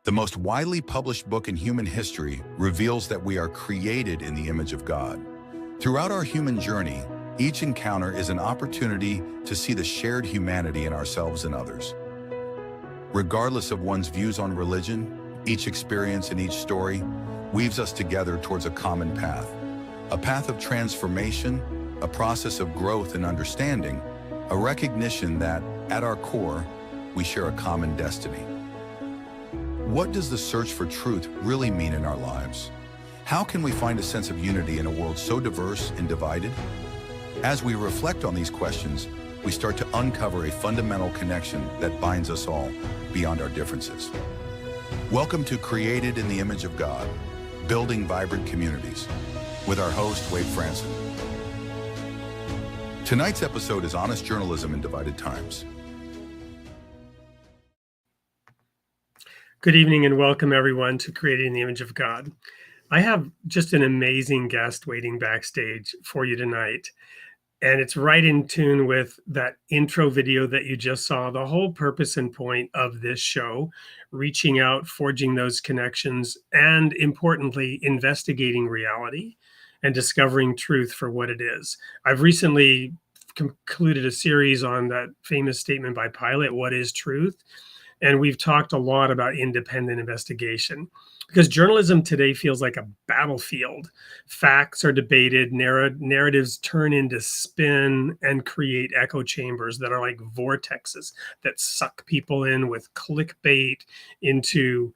The most widely published book in human history reveals that we are created in the image of God. Throughout our human journey, each encounter is an opportunity to see the shared humanity in ourselves and others. Regardless of one's views on religion, each experience and each story weaves us together towards a common path. A path of transformation, a process of growth and understanding, a recognition that, at our core, we share a common destiny. What does the search for truth really mean in our lives? How can we find a sense of unity in a world so diverse and divided? As we reflect on these questions, we start to uncover a fundamental connection that binds us all beyond our differences. Welcome to Created in the Image of God, Building Vibrant Communities, with our host, Wade Franson. Tonight's episode is Honest Journalism in Divided Times. Good evening and welcome everyone to Created in the Image of God. I have just an amazing guest waiting backstage for you tonight. And it's right in tune with that intro video that you just saw. The whole purpose and point of this show, reaching out, forging those connections, and importantly, investigating reality and discovering truth for what it is. I've recently concluded a series on that famous statement by Pilate, "What is truth?" And we've talked a lot about independent investigation because journalism today feels like a battlefield. Facts are debated, narratives turn into spin and create echo chambers that are like vortexes that suck people in with clickbait into,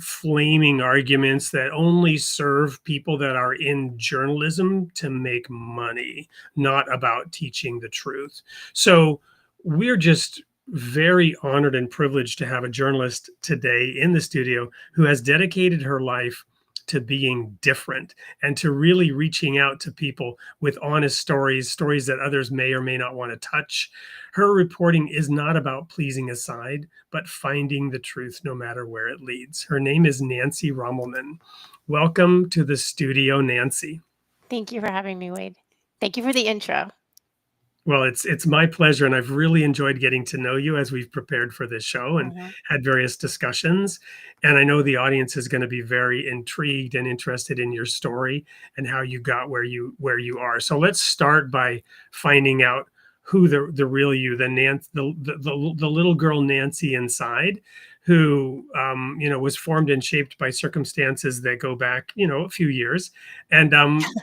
flaming arguments that only serve people that are in journalism to make money, not about teaching the truth. So we're just very honored and privileged to have a journalist today in the studio who has dedicated her life to being different and to really reaching out to people with honest stories that others may or may not want to touch. Her reporting is not about pleasing a side, but finding the truth no matter where it leads. Her name is Nancy Rommelmann. Welcome to the studio, Nancy. Thank you for having me, Wade. Thank you for the intro. Well, it's my pleasure, and I've really enjoyed getting to know you as we've prepared for this show and had various discussions. And I know the audience is going to be very intrigued and interested in your story and how you got where you are. So let's start by finding out who the real you, the little girl Nancy inside, who was formed and shaped by circumstances that go back a few years. And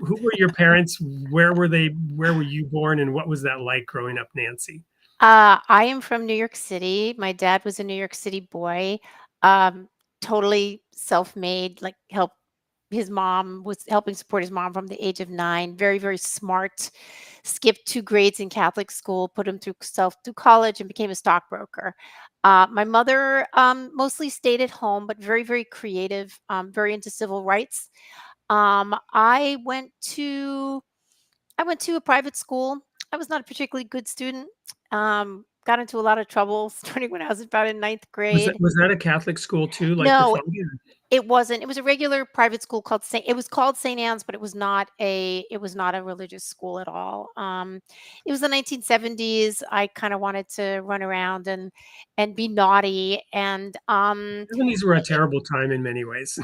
who were your parents? Where were they? Where were you born? And what was that like growing up, Nancy? I am from New York City. My dad was a New York City boy, totally self-made, his mom was helping support his mom from the age of 9. Very, very smart. Skipped 2 grades in Catholic school, put him through college, and became a stockbroker. My mother mostly stayed at home, but very, very creative, very into civil rights. I went to a private school. I was not a particularly good student. Got into a lot of trouble starting when I was about in 9th grade. Was that a Catholic school too? No, it wasn't. It was a regular private school called St. Anne's, but it was not a religious school at all. It was the 1970s. I kind of wanted to run around and be naughty. And 70s were a terrible time in many ways.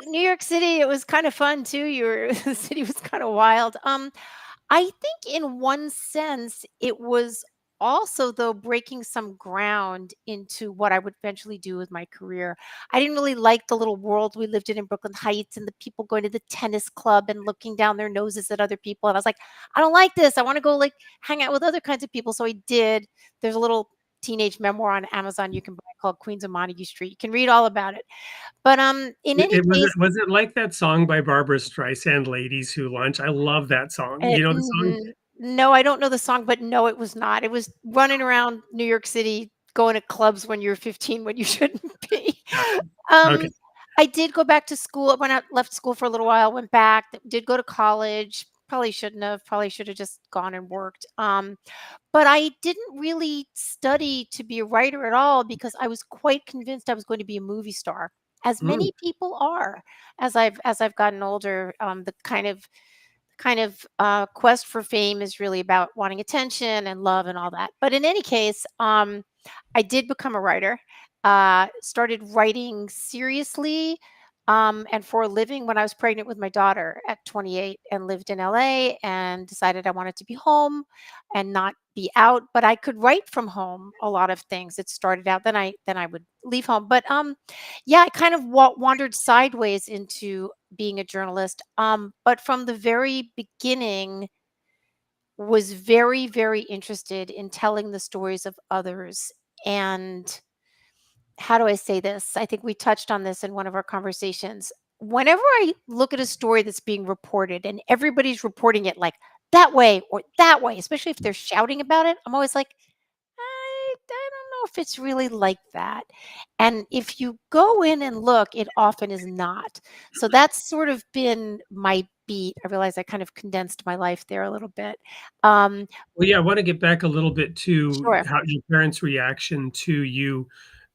New York City, it was kind of fun too. The city was kind of wild. I think in one sense it was also, though, breaking some ground into what I would eventually do with my career. I didn't really like the little world we lived in Brooklyn Heights and the people going to the tennis club and looking down their noses at other people. And I was like, I don't like this. I want to go hang out with other kinds of people. So I did. There's a little teenage memoir on Amazon you can buy called Queens of Montague Street. You can read all about it. But was it like that song by Barbara Streisand, "Ladies Who Lunch"? I love that song. You know the song? No, I don't know the song, but no, it was not. It was running around New York City, going to clubs when you're 15 when you shouldn't be. Okay. I did go back to school. When I left school for a little while, went back, did go to college. Probably shouldn't have. Probably should have just gone and worked. But I didn't really study to be a writer at all because I was quite convinced I was going to be a movie star, as many people are as I've gotten older. The kind of quest for fame is really about wanting attention and love and all that. But in any case, I did become a writer. Started writing seriously and for a living when I was pregnant with my daughter at 28 and lived in LA and decided I wanted to be home and not be out, but I could write from home a lot of things. It started out then I would leave home. But yeah, I kind of wandered sideways into being a journalist. But from the very beginning was very, very interested in telling the stories of others. And how do I say this? I think we touched on this in one of our conversations. Whenever I look at a story that's being reported and everybody's reporting it like that way or that way, especially if they're shouting about it, I'm always like, I don't know if it's really like that. And if you go in and look, it often is not. So that's sort of been my beat. I realize I kind of condensed my life there a little bit. Um, Well, yeah, I want to get back a little bit to sure. how your parents' reaction to you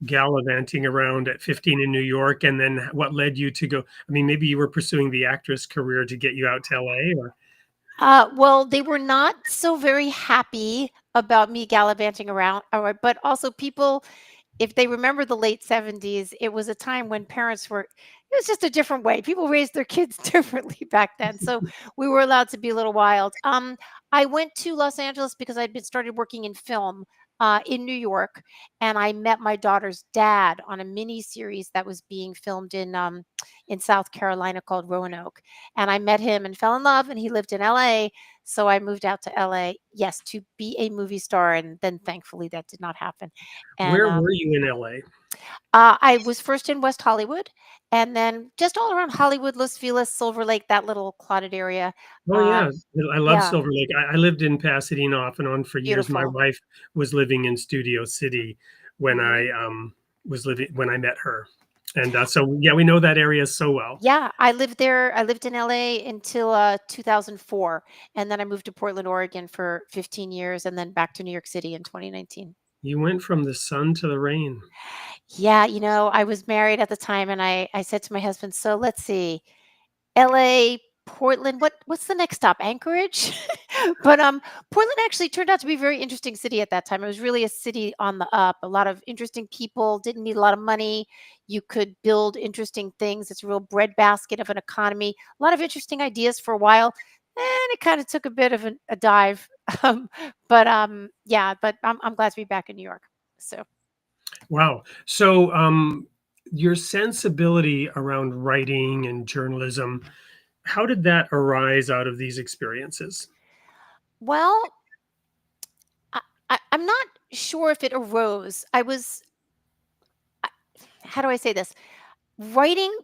gallivanting around at 15 in New York, and then what led you to go. I mean, maybe you were pursuing the actress career to get you out to LA, or Well, they were not so very happy about me gallivanting around, but also people, if they remember the late 70s, it was a time when parents were, it was just a different way. People raised their kids differently back then. So we were allowed to be a little wild. I went to Los Angeles because I'd been started working in film in New York, and I met my daughter's dad on a mini series that was being filmed in South Carolina called Roanoke. And I met him and fell in love, and he lived in LA. So I moved out to LA, yes, to be a movie star. And then thankfully that did not happen. And where were you in LA? I was first in West Hollywood and then just all around Hollywood, Los Feliz, Silver Lake, that little cluttered area. Oh, Uh, yeah. I love yeah, Silver Lake. I lived in Pasadena off and on for years. My beautiful. wife was living in Studio City when Mhm. I met her. And, so, yeah, we know that area so well. Yeah, I lived there. I lived in LA until 2004. And then I moved to Portland, Oregon for 15 years and then back to New York City in 2019. You went from the sun to the rain. Yeah, I was married at the time and I said to my husband, so let's see. LA, Portland, what's the next stop? Anchorage? But, Portland actually turned out to be a very interesting city at that time. It was really a city on the up, a lot of interesting people, didn't need a lot of money. You could build interesting things. It's a real breadbasket of an economy. A lot of interesting ideas for a while, and it kinda took a bit of a dive. Um, yeah, but I'm glad to be back in New York. So Wow. So, your sensibility around writing and journalism, how did that arise out of these experiences? well, I I'm not sure if it arose. I how do I say this? Writing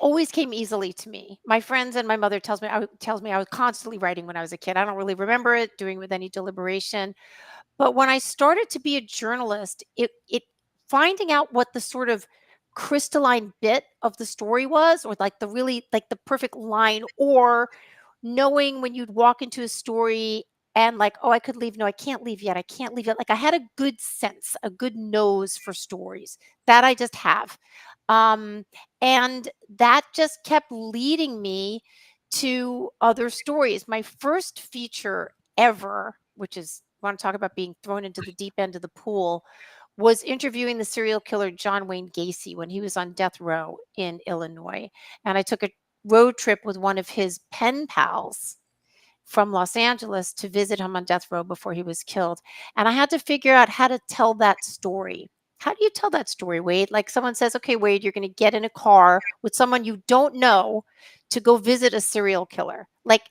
always came easily to me. My friends and my mother tells me I was constantly writing when I was a kid. I don't really remember it doing with any deliberation, but when I started to be a journalist, it finding out what the sort of crystalline bit of the story was, or like the really like the perfect line, or knowing when you'd walk into a story and like, oh, I could leave. No, I can't leave yet. I can't leave yet. Like I had a good sense, a good nose for stories that I just have. Um, and that just kept leading me to other stories. My first feature ever, which is want to talk about being thrown into the deep end of the pool, was interviewing the serial killer John Wayne Gacy when he was on death row in Illinois. And I took a road trip with one of his pen pals from Los Angeles to visit him on death row before he was killed. And I had to figure out how to tell that story. How do you tell that story, Wade? Like someone says, okay, Wade, you're going to get in a car with someone you don't know to go visit a serial killer. Like,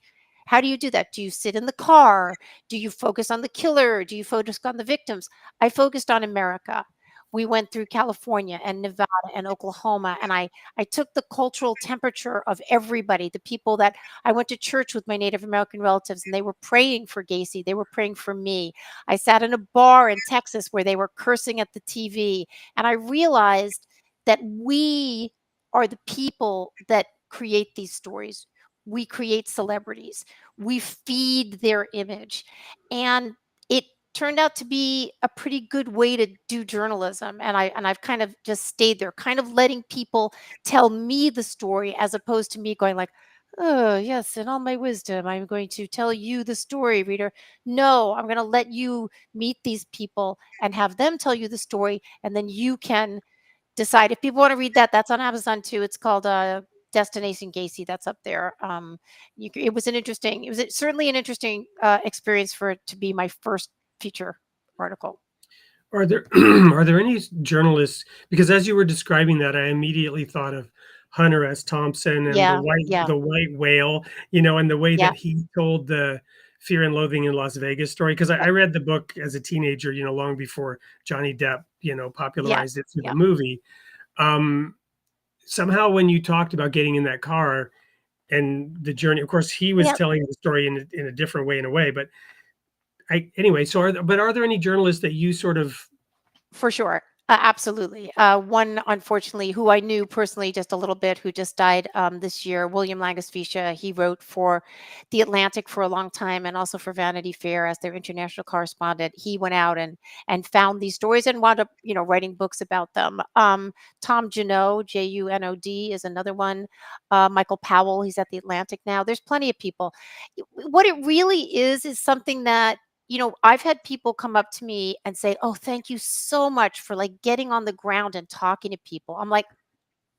how do you do that? Do you sit in the car? Do you focus on the killer? Do you focus on the victims? I focused on America. We went through California and Nevada and Oklahoma, and I took the cultural temperature of everybody, the people that I went to church with my Native American relatives and they were praying for Gacy. They were praying for me. I sat in a bar in Texas where they were cursing at the TV. And I realized that we are the people that create these stories. We create celebrities. We feed their image. And it turned out to be a pretty good way to do journalism. And I've kind of just stayed there, kind of letting people tell me the story as opposed to me going like, oh, yes, in all my wisdom, I'm going to tell you the story, reader. No, I'm going to let you meet these people and have them tell you the story, and then you can decide. If people want to read that, that's on Amazon too. It's called Destination Gacy. That's up there. It was certainly an interesting experience for it to be my first feature article. Are there are there any journalists? Because as you were describing that, I immediately thought of Hunter S. Thompson and Yeah, yeah, the white whale, you know, and the way yeah, that he told the Fear and Loathing in Las Vegas story. Because I read the book as a teenager, you know, long before Johnny Depp, you know, yeah, popularized it through the yeah, movie. Um, Somehow when you talked about getting in that car and the journey, of course, he was yeah. telling the story in a different way in a way, but anyway, so are there any journalists that you sort of For sure. Absolutely. One, unfortunately, who I knew personally just a little bit, who just died this year, William Langosficia. He wrote for The Atlantic for a long time and also for Vanity Fair as their international correspondent. He went out and found these stories and wound up, writing books about them. Tom Junod, Junod, is another one. Michael Powell, he's at The Atlantic now. There's plenty of people. What it really is something that I've had people come up to me and say, "Oh, thank you so much for like getting on the ground and talking to people." I'm like,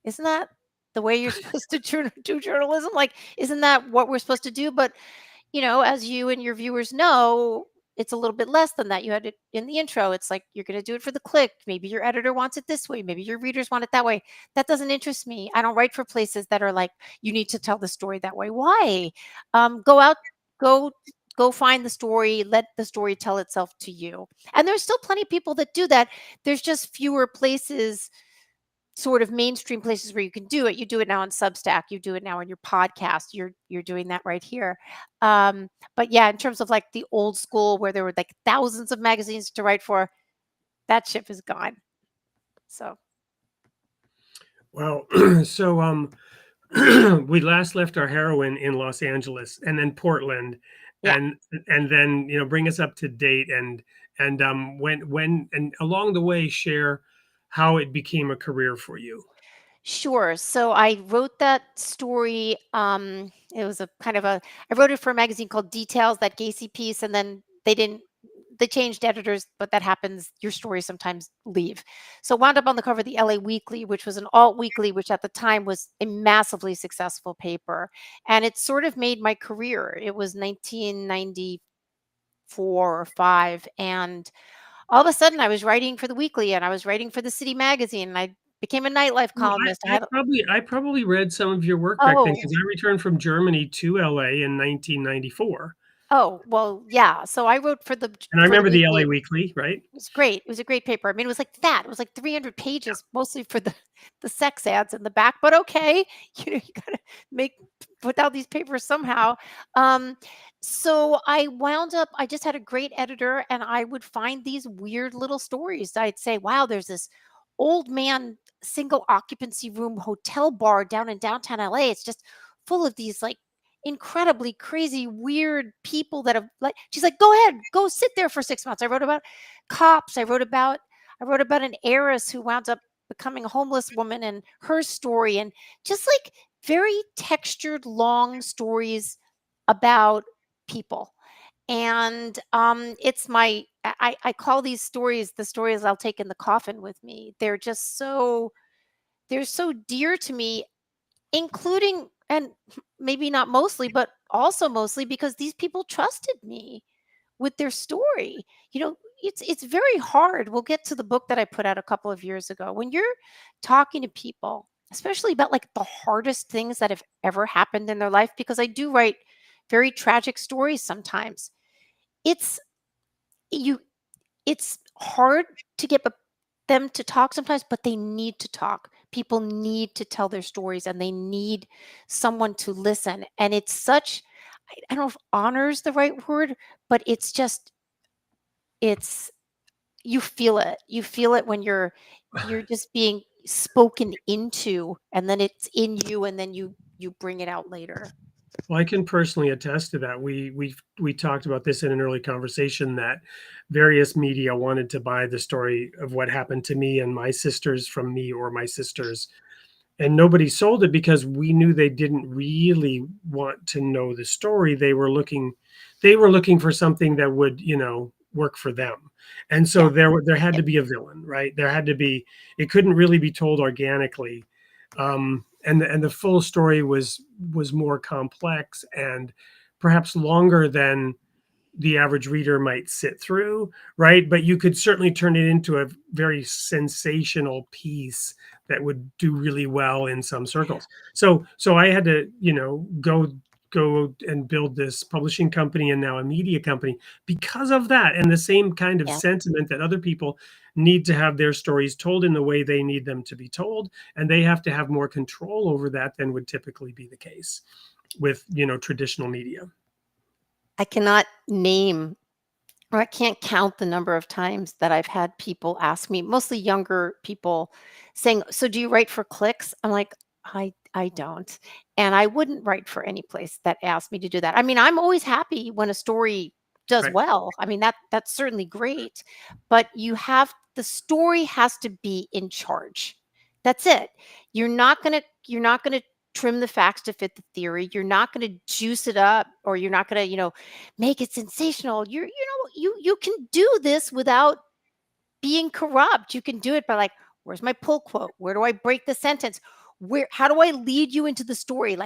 "Isn't that the way you're supposed to do journalism? Like, isn't that what we're supposed to do?" But, as you and your viewers know, it's a little bit less than that. You had it in the intro. It's like you're going to do it for the click. Maybe your editor wants it this way. Maybe your readers want it that way. That doesn't interest me. I don't write for places that are like, you need to tell the story that way. Why? Go out, go go find the story, let the story tell itself to you. And there's still plenty of people that do that. There's just fewer places, sort of mainstream places where you can do it. You do it now on Substack, you do it now on your podcast. You're doing that right here. But yeah, in terms of like the old school where there were like thousands of magazines to write for, that ship is gone. So well, so we last left our heroine in Los Angeles and then Portland, yeah. and then bring us up to date and when and along the way share how it became a career for you. Sure. So I wrote that story. It was a kind of I wrote it for a magazine called Details, that Gacy piece, and then they changed editors, but that happens. Your stories sometimes leave. So wound up on the cover of the LA Weekly, which was an alt weekly, which at the time was a massively successful paper. And it sort of made my career. It was 1994 or 5. And all of a sudden I was writing for the weekly and I was writing for the city magazine. And I became a nightlife Well, columnist. I I had I probably read some of your work back then Oh, because I returned from Germany to LA in 1994, oh, well, yeah. So I wrote and I for the remember the LA weekly. Weekly, right? It was great. It was a great paper. I mean, it was like fat. It was like 300 pages, mostly for the sex ads in the back. But okay, you gotta make put out these papers somehow. Um, so I wound up. I just had a great editor, and I would find these weird little stories. I'd say, "Wow, there's this old man single occupancy room hotel bar down in downtown LA. It's just full of these like." Incredibly crazy, weird people that have like. She's like, "Go ahead, go sit there for 6 months." I wrote about cops. I wrote about an heiress who wound up becoming a homeless woman and her story, and just like very textured long stories about people. And it's I call these stories the stories I'll take in the coffin with me. They're so dear to me, including, and maybe not mostly, but also mostly because these people trusted me with their story. It's very hard. We'll get to the book that I put out a couple of years ago. When you're talking to people, especially about like the hardest things that have ever happened in their life, because I do write very tragic stories sometimes. It's you it's hard to get them to talk sometimes, but they need to talk. People need to tell their stories and they need someone to listen. And it's such, I don't know if honor is the right word, but it's you feel it. You feel it when you're just being spoken into, and then it's in you, and then you bring it out later. Well, I can personally attest to that. We talked about this in an early conversation that various media wanted to buy the story of what happened to me and my sisters from me or my sisters, and nobody sold it because we knew they didn't really want to know the story. They were looking for something that would, work for them. And so there had to be a villain, right? There had to be, it couldn't really be told organically. And the full story was more complex and perhaps longer than the average reader might sit through, right? But you could certainly turn it into a very sensational piece that would do really well in some circles. So I had to, go and build this publishing company and now a media company because of that, and the same kind of Yeah. sentiment that other people need to have their stories told in the way they need them to be told, and they have to have more control over that than would typically be the case with, traditional media. I cannot name or I can't count the number of times that I've had people ask me, mostly younger people, saying, "So do you write for clicks?" I'm like, I don't. And I wouldn't write for any place that asked me to do that. I mean, I'm always happy when a story does Right. well. I mean, that's certainly great. But the story has to be in charge. That's it. You're not gonna trim the facts to fit the theory. You're not gonna juice it up, or you're not gonna, make it sensational. You can do this without being corrupt. You can do it by like, where's my pull quote? Where do I break the sentence? How do I lead you into the story?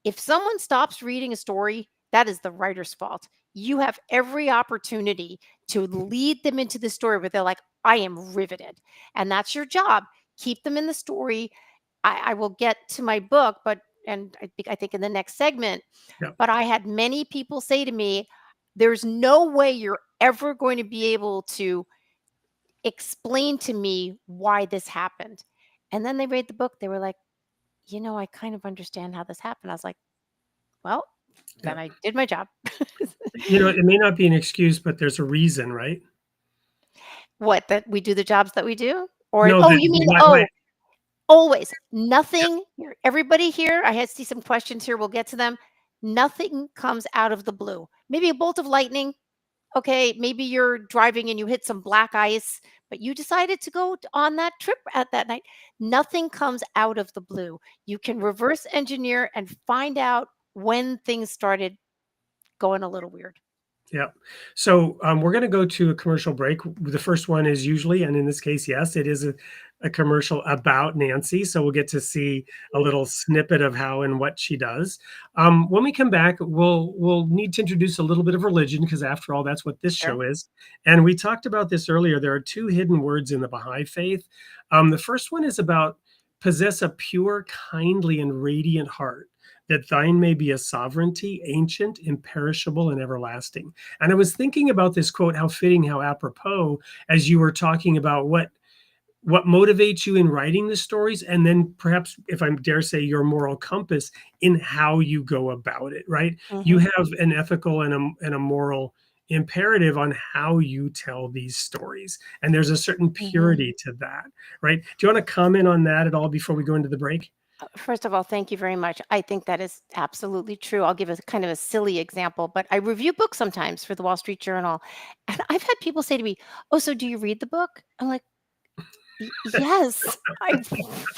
If someone stops reading a story, that is the writer's fault. You have every opportunity to lead them into the story where they're like, I am riveted. And that's your job. Keep them in the story. I will get to my book, and I think in the next segment, Yeah. but I had many people say to me, there's no way you're ever going to be able to explain to me why this happened. And then they read the book. They were like, I kind of understand how this happened. I was like, well, Yeah. then I did my job. It may not be an excuse, but there's a reason, right? What, that we do the jobs that we do? Or, No, oh, that you mean, why always yeah, nothing here. Everybody here, see some questions here. We'll get to them. Nothing comes out of the blue. Maybe a bolt of lightning. Okay, maybe you're driving and you hit some black ice, but you decided to go on that trip at that night. Nothing comes out of the blue. You can reverse engineer and find out when things started going a little weird. yeah. So we're going to go to a commercial break. The first one is usually, and in this case, yes, it is a commercial about Nancy. So we'll get to see a little snippet of how and what she does. When we come back, we'll need to introduce a little bit of religion, because after all, that's what this Sure. show is. And we talked about this earlier. There are two hidden words in the Baha'i faith. The first one is about possess a pure, kindly, and radiant heart, that thine may be a sovereignty, ancient, imperishable, and everlasting. And I was thinking about this quote, how fitting, how apropos, as you were talking about what motivates you in writing the stories, and then perhaps, if I dare say, your moral compass in how you go about it, right? You Mhm. have an ethical and a moral imperative on how you tell these stories. And there's a certain Mhm. purity to that, right? Do you want to comment on that at all before we go into the break? First of all, thank you very much. I think that is absolutely true. I'll give a kind of a silly example, but I review books sometimes for the Wall Street Journal. And I've had people say to me, "Oh, so do you read the book?" I'm like, Yes, I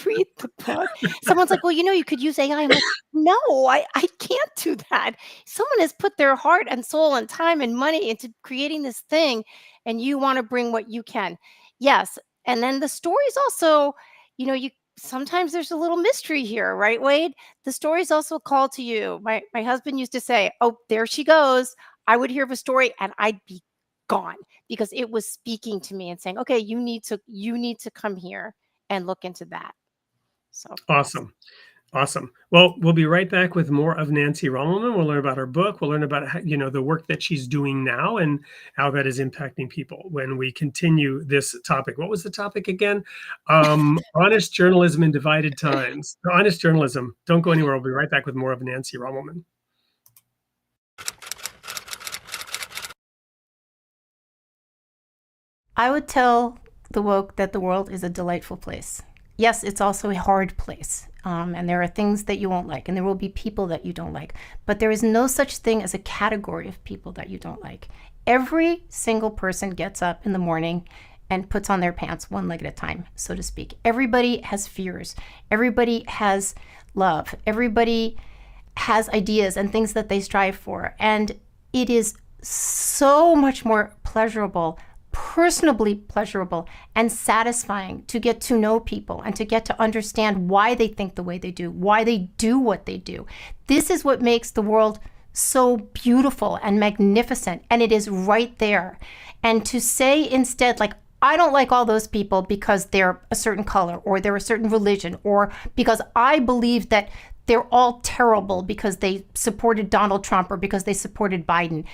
read the book." Someone's like, "Well, you could use AI." I'm like, "No, I can't do that. Someone has put their heart and soul and time and money into creating this thing, and you wanna bring what you can." Yes, and then the stories also, you sometimes there's a little mystery here, right, Wade? The stories also call to you. My husband used to say, "Oh, there she goes." I would hear of a story and I'd be gone, because it was speaking to me and saying, "Okay, you need to come here and look into that." So, yes. Awesome. Awesome. Well, we'll be right back with more of Nancy Rommelmann. We'll learn about her book. We'll learn about how, the work that she's doing now and how that is impacting people when we continue this topic. What was the topic again? Honest journalism in divided times. Honest journalism. Don't go anywhere. We'll be right back with more of Nancy Rommelmann. I would tell the woke that the world is a delightful place. Yes, it's also a hard place. And there are things that you won't like, and there will be people that you don't like. But there is no such thing as a category of people that you don't like. Every single person gets up in the morning and puts on their pants one leg at a time, so to speak. Everybody has fears. Everybody has love. Everybody has ideas and things that they strive for. And it is so much more pleasurable, personally pleasurable, and satisfying to get to know people and to get to understand why they think the way they do, why they do what they do. This is what makes the world so beautiful and magnificent, and it is right there. And to say instead, like, I don't like all those people because they're a certain color or they're a certain religion or because I believe that they're all terrible because they supported Donald Trump or because they supported Biden,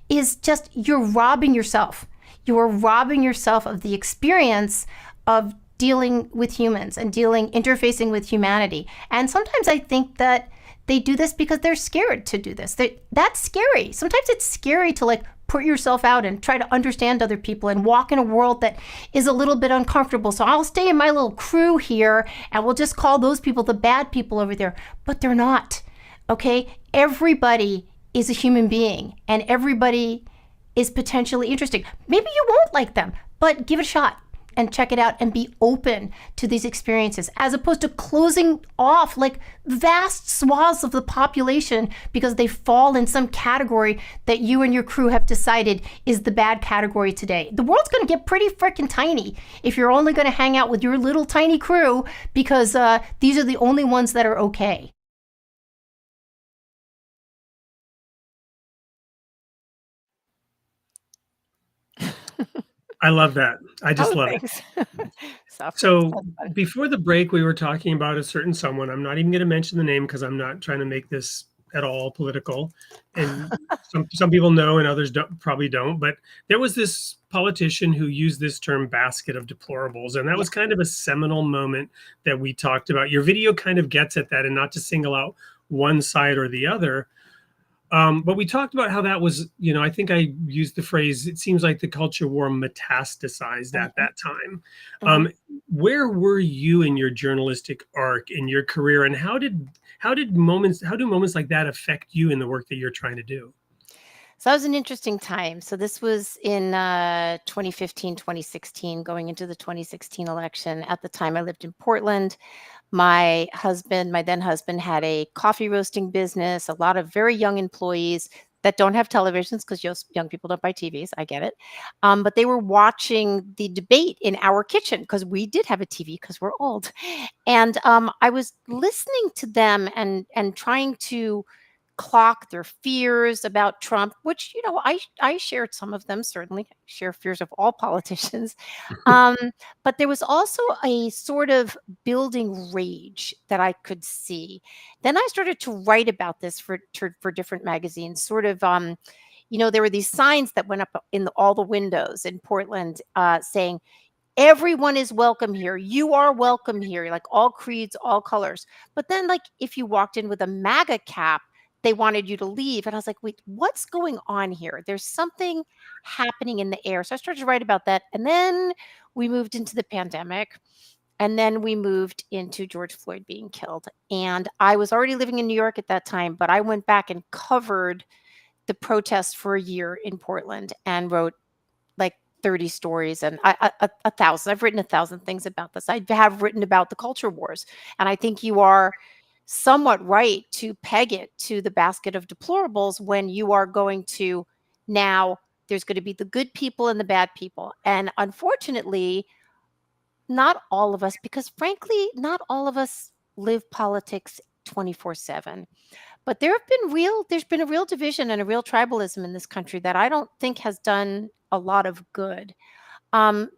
is just, you're robbing yourself. You are robbing yourself of the experience of dealing with humans and interfacing with humanity. And sometimes I think that they do this because they're scared to do this. That's scary. Sometimes it's scary to like put yourself out and try to understand other people and walk in a world that is a little bit uncomfortable. So I'll stay in my little crew here and we'll just call those people the bad people over there. But they're not. Okay? Everybody is a human being and everybody is potentially interesting. Maybe you won't like them, but give it a shot and check it out and be open to these experiences, as opposed to closing off like vast swaths of the population because they fall in some category that you and your crew have decided is the bad category today. The world's going to get pretty freaking tiny if you're only going to hang out with your little tiny crew because these are the only ones that are okay. I love that. I just love it. So before the break, we were talking about a certain someone. I'm not even going to mention the name because I'm not trying to make this at all political. And some people know and others probably don't. But there was this politician who used this term basket of deplorables. And that was kind of a seminal moment that we talked about. Your video kind of gets at that, and not to single out one side or the other. But we talked about how that was, I think I used the phrase, it seems like the culture war metastasized at that time. Where were you in your journalistic arc, in your career, and how do moments like that affect you in the work that you're trying to do? So that was an interesting time. So this was in 2015, 2016, going into the 2016 election. At the time, I lived in Portland. My then husband, had a coffee roasting business, a lot of very young employees that don't have televisions because young people don't buy TVs. I get it. But they were watching the debate in our kitchen because we did have a TV because we're old. And I was listening to them and trying to clock their fears about Trump, which, I shared some of them, certainly. I share fears of all politicians. But there was also a sort of building rage that I could see. Then I started to write about this for different magazines, sort of, there were these signs that went up in all the windows in Portland saying, everyone is welcome here. You are welcome here. Like all creeds, all colors. But then, like, if you walked in with a MAGA cap, they wanted you to leave. And I was like, wait, what's going on here? There's something happening in the air. So I started to write about that. And then we moved into the pandemic. And then we moved into George Floyd being killed. And I was already living in New York at that time, but I went back and covered the protests for a year in Portland and wrote like 30 stories and 1,000. I've written 1,000 things about this. I have written about the culture wars. And I think you are somewhat right to peg it to the basket of deplorables when you are going to, now there's going to be the good people and the bad people. And unfortunately, not all of us, because frankly, not all of us live politics 24/7. But there's been a real division and a real tribalism in this country that I don't think has done a lot of good.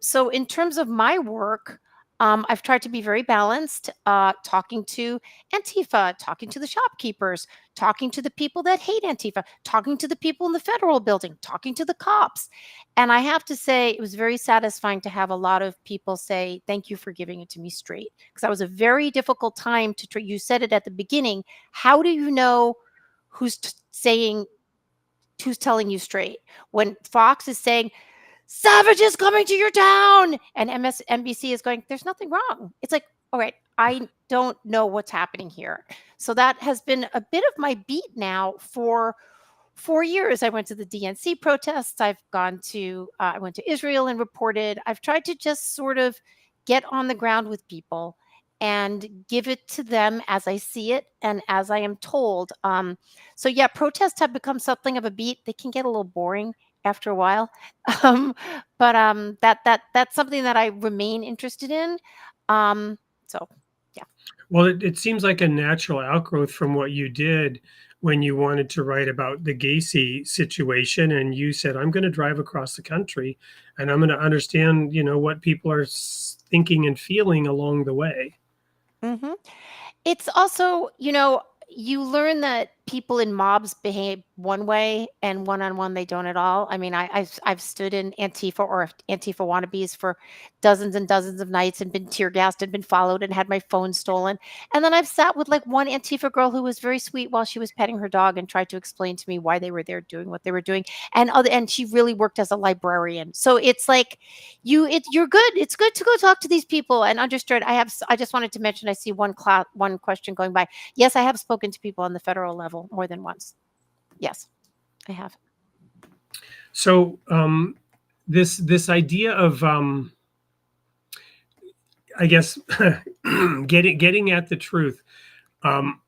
So in terms of my work, I've tried to be very balanced, talking to Antifa, talking to the shopkeepers, talking to the people that hate Antifa, talking to the people in the federal building, talking to the cops. And I have to say, it was very satisfying to have a lot of people say, thank you for giving it to me straight. Because that was a very difficult time to you said it at the beginning. How do you know who's telling you straight? When Fox is saying, savages coming to your town, and MSNBC is going, there's nothing wrong. It's like, all right, I don't know what's happening here. So that has been a bit of my beat now for 4 years. I went to the DNC protests. I went to Israel and reported. I've tried to just sort of get on the ground with people and give it to them as I see it and as I am told. So yeah, protests have become something of a beat. They can get a little boring after a while, um, but that's something that I remain interested in. Um, so yeah. Well, it seems like a natural outgrowth from what you did when you wanted to write about the Gacy situation, and you said, "I'm going to drive across the country, and I'm going to understand, what people are thinking and feeling along the way." hmm It's also, you learn that people in mobs behave one way and one-on-one they don't at all. I mean, I've stood in Antifa or Antifa wannabes for dozens and dozens of nights and been tear gassed and been followed and had my phone stolen. And then I've sat with like one Antifa girl who was very sweet while she was petting her dog and tried to explain to me why they were there doing what they were doing. And she really worked as a librarian. So it's like you're good. It's good to go talk to these people and understood. I just wanted to mention I see one question going by. Yes, I have spoken to people on the federal level more than once. Yes, I have. So this idea of I guess getting at the truth. Um,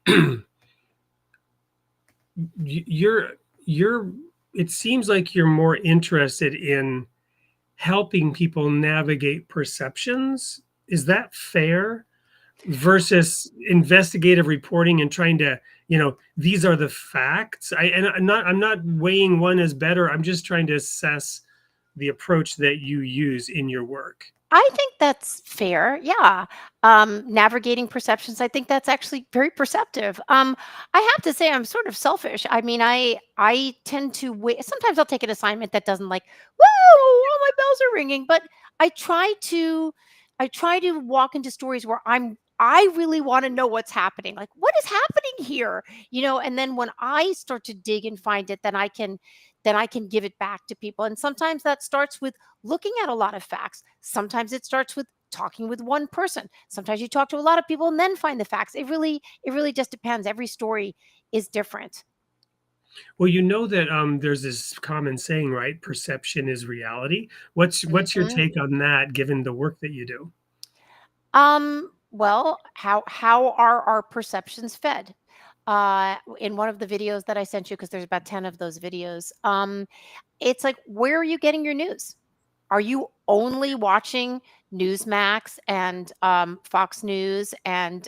you're you're it seems like you're more interested in helping people navigate perceptions. Is that fair? Versus investigative reporting and trying to, these are the facts. I'm not weighing one as better. I'm just trying to assess the approach that you use in your work. I think that's fair. Yeah. Navigating perceptions, I think that's actually very perceptive. I have to say I'm sort of selfish. I mean, I tend to wait. Sometimes I'll take an assignment that doesn't like, whoa, all my bells are ringing. But I try to I try to walk into stories where I really want to know what's happening. Like, what is happening here? And then when I start to dig and find it, then I can give it back to people. And sometimes that starts with looking at a lot of facts. Sometimes it starts with talking with one person. Sometimes you talk to a lot of people and then find the facts. It really just depends. Every story is different. Well, you know that there's this common saying, right? Perception is reality. What's your Mhm. take on that, given the work that you do? Well, how are our perceptions fed? In one of the videos that I sent you, because there's about 10 of those videos, it's like, where are you getting your news? Are you only watching Newsmax and Fox News and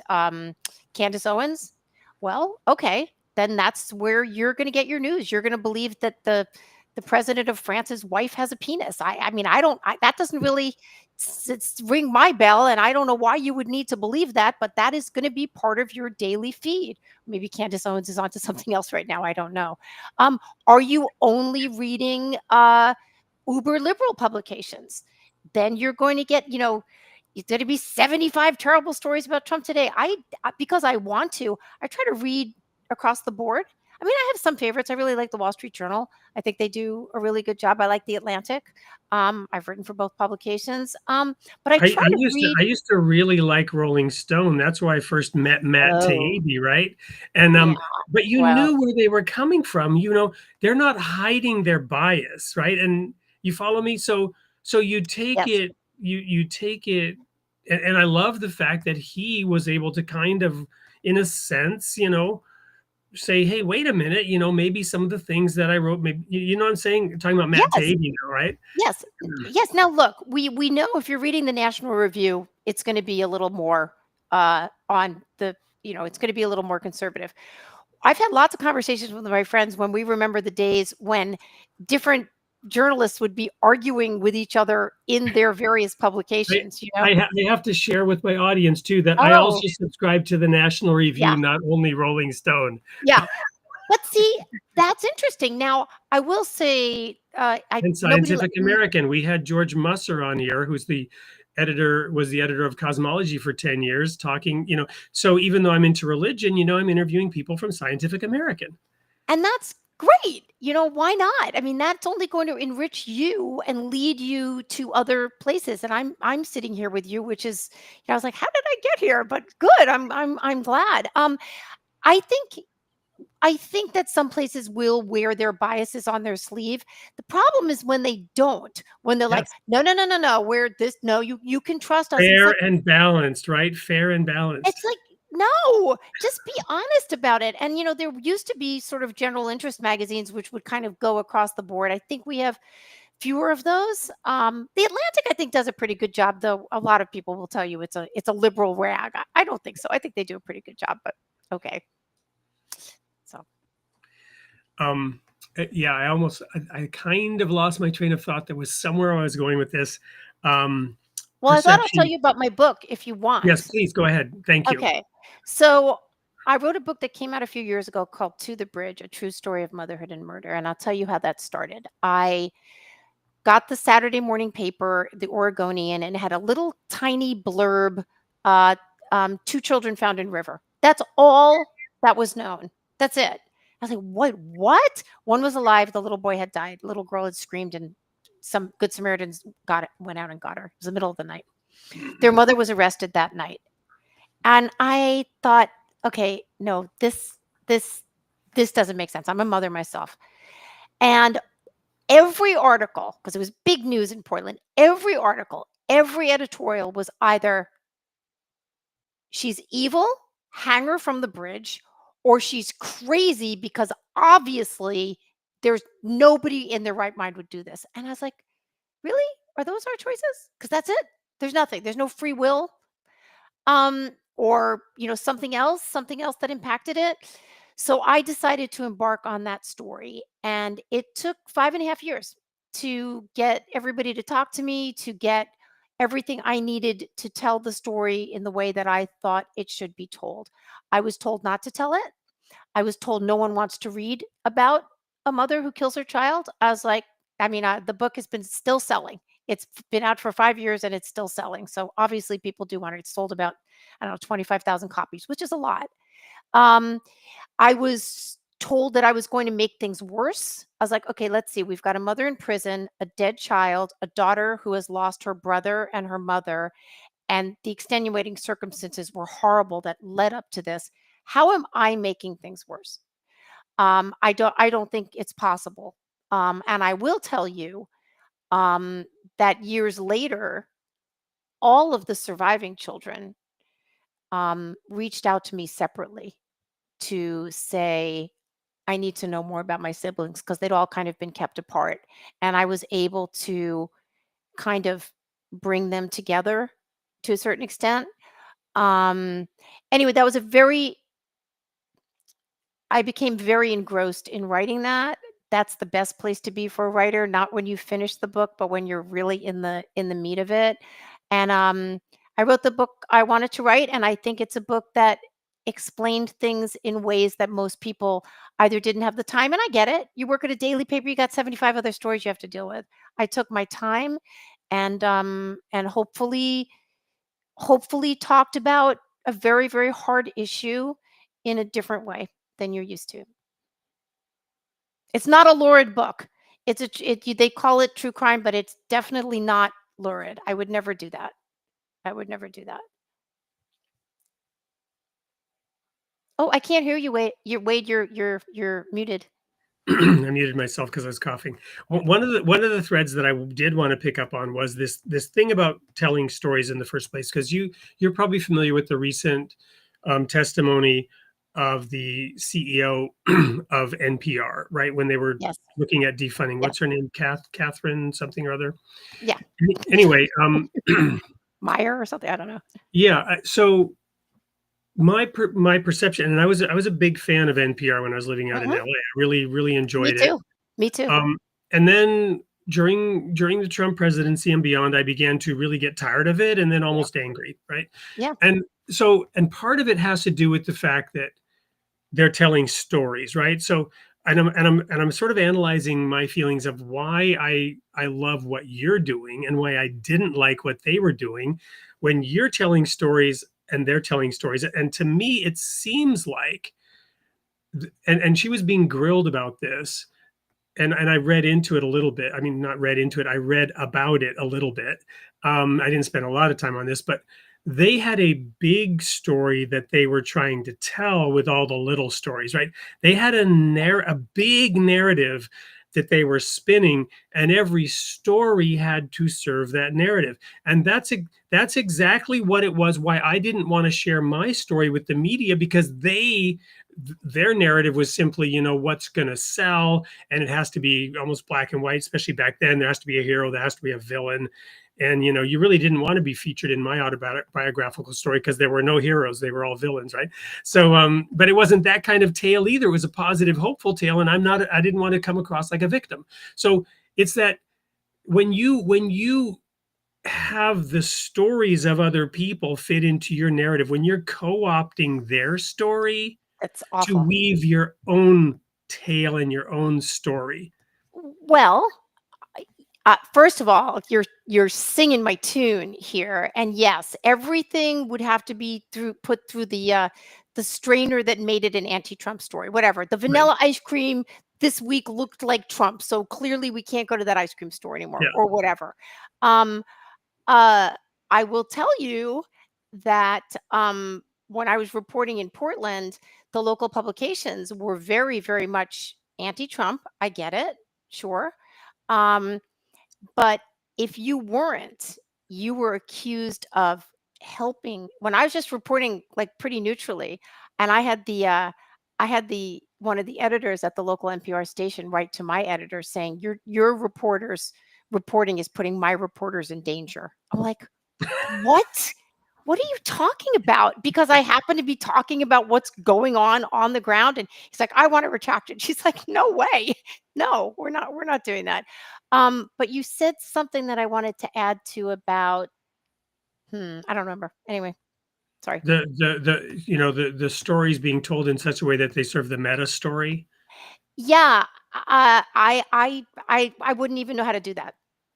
Candace Owens? Well, okay, then that's where you're going to get your news. You're going to believe that the president of France's wife has a penis. I mean, that doesn't really ring my bell, and I don't know why you would need to believe that, but that is going to be part of your daily feed. Maybe Candace Owens is onto something else right now. I don't know. Are you only reading uber liberal publications? Then you're going to get, it's going to be 75 terrible stories about Trump today. Because I want to, I try to read across the board. I mean, I have some favorites. I really like the Wall Street Journal. I think they do a really good job. I like the Atlantic. I've written for both publications. But I I, try I to used to read. I used to really like Rolling Stone. That's why I first met Matt Oh, Taibbi, right? And yeah. but you Well, knew where they were coming from. They're not hiding their bias, right? And you follow me? So you take yes. it, you take it, and I love the fact that he was able to kind of, in a sense, say, hey, wait a minute, maybe some of the things that I wrote, maybe you know what I'm saying? Talking about Matt Yes. Taibbi now, right? Yes. Yes. Now look, we know if you're reading the National Review, it's going to be a little more on the, it's going to be a little more conservative. I've had lots of conversations with my friends when we remember the days when different journalists would be arguing with each other in their various I publications. I have to share with my audience too that I Oh, also subscribe to the National yeah. Review, not only Rolling Stone. Yeah. But see, that's interesting. Now, I will say, I And nobody Scientific American. We had George Musser on here, who's was the editor of Cosmology for 10 years, talking, so even though I'm into religion, I'm interviewing people from Scientific American. and that's great. Why not? I mean, that's only going to enrich you and lead you to other places. And I'm sitting here with you, which is, I was like, how did I get here? But good. I'm glad. I think I think that some places will wear their biases on their sleeve. The problem is when they don't, when they're like, Yes. no, no, no, no, no, we're this, no, you can trust us. And Fair and balanced, right? Fair and balanced. it's like, no, just be honest about it. And, there used to be sort of general interest magazines, which would kind of go across the board. I think we have fewer of those. The Atlantic, I think, does a pretty good job, though. A lot of people will tell you it's a liberal rag. I don't think so. I think they do a pretty good job, but okay. So, Yeah, I kind of lost my train of thought. There was somewhere I was going with this. well, I thought I'll tell Perception. you about my book if you Yes, want. please go ahead. Thank you. Okay. So I wrote a book that came out a few years ago called To the Bridge, A True Story of Motherhood and Murder. And I'll tell you how that started. I got the Saturday morning paper, the Oregonian, and it had a little tiny blurb, uh, 2 children found in river. That's all that was known. That's it. I was like, what? One was alive. The little boy had died. The little girl had screamed, and some good Samaritans went out and got her. It was the middle of the night. Their mother was arrested that night. And I thought, okay, no, this doesn't make sense. I'm a mother myself. And every article, because it was big news in Portland, every article, every editorial was either she's evil, hang her from the bridge, or she's crazy because obviously there's nobody in their right mind would do this. And I was like, really? Are those our choices? Because that's it. There's nothing. There's no free will. Or something else that impacted it. So I decided to embark on that story, and it took 5.5 years to get everybody to talk to me, to get everything I needed to tell the story in the way that I thought it should be told. I was told not to tell it. I was told no one wants to read about a mother who kills her child. I was like, the book has been still selling. It's been out for 5 years and it's still selling. So obviously people do want it. It's sold about, 25,000 copies, which is a lot. I was told that I was going to make things worse. I was like, okay, let's see. We've got a mother in prison, a dead child, a daughter who has lost her brother and her mother, and the extenuating circumstances were horrible that led up to this. How am I making things worse? I don't think it's possible. And I will tell you that years later, all of the surviving children reached out to me separately to say, I need to know more about my siblings because they'd all kind of been kept apart. And I was able to kind of bring them together to a certain extent. Anyway, that was I became very engrossed in writing that. That's the best place to be for a writer, not when you finish the book, but when you're really in the meat of it. And I wrote the book I wanted to write, and I think it's a book that explained things in ways that most people either didn't have the time, and I get it. You work at a daily paper, you got 75 other stories you have to deal with. I took my time and hopefully talked about a very, very hard issue in a different way than you're used to. It's not a lurid book. They call it true crime, but it's definitely not lurid. I would never do that. I would never do that. Oh, I can't hear you, Wade. You're muted. I muted myself because I was coughing. One of the threads that I did want to pick up on was this thing about telling stories in the first place, because you're probably familiar with the recent testimony of the CEO of NPR, right? When they were Yes. looking at defunding. Yeah. What's her name? Catherine something or other. Yeah. Anyway, Meyer or something. I don't know. Yeah. So my perception, and I was a big fan of NPR when I was living out in LA. I really enjoyed it. Me too. And then during the Trump presidency and beyond, I began to really get tired of it, and then almost angry, right? Yeah. And part of it has to do with the fact that they're telling stories, right? So I'm sort of analyzing my feelings of why I love what you're doing and why I didn't like what they were doing when you're telling stories and they're telling stories. And to me, it seems like, and she was being grilled about this, and I read into it a little bit. I mean, not read into it. I read about it a little bit. I didn't spend a lot of time on this, but they had a big story that they were trying to tell with all the little stories, right? They had a big narrative that they were spinning, and every story had to serve that narrative. And that's exactly what it was, why I didn't want to share my story with the media, because their narrative was simply, what's going to sell, and it has to be almost black and white. Especially back then, there has to be a hero, there has to be a villain. And you really didn't want to be featured in my autobiographical story, because there were no heroes, they were all villains, right? So but it wasn't that kind of tale either. It was a positive, hopeful tale, and I didn't want to come across like a victim. So it's that when you have the stories of other people fit into your narrative, when you're co-opting their story That's to awful. weave your own tale and your own story. Well, first of all, you're singing my tune here, and yes, everything would have to be put through the strainer that made it an anti-Trump story. Whatever. The Right. vanilla ice cream this week looked like Trump, so clearly we can't go to that ice cream store anymore, Yeah. or whatever. Um, I will tell you that when I was reporting in Portland, the local publications were very, very much anti-Trump. I get it, sure. Um, but if you weren't, you were accused of helping. When I was just reporting like pretty neutrally, and I had the one of the editors at the local NPR station write to my editor saying, your reporters reporting is putting my reporters in danger. I'm like, what? What are you talking about? Because I happen to be talking about what's going on the ground. And he's like, I want to retract it. She's like, no way. No, we're not doing that. But you said something that I wanted to add to about, I don't remember. Anyway, sorry. The stories being told in such a way that they serve the meta story. Yeah, I wouldn't even know how to do that.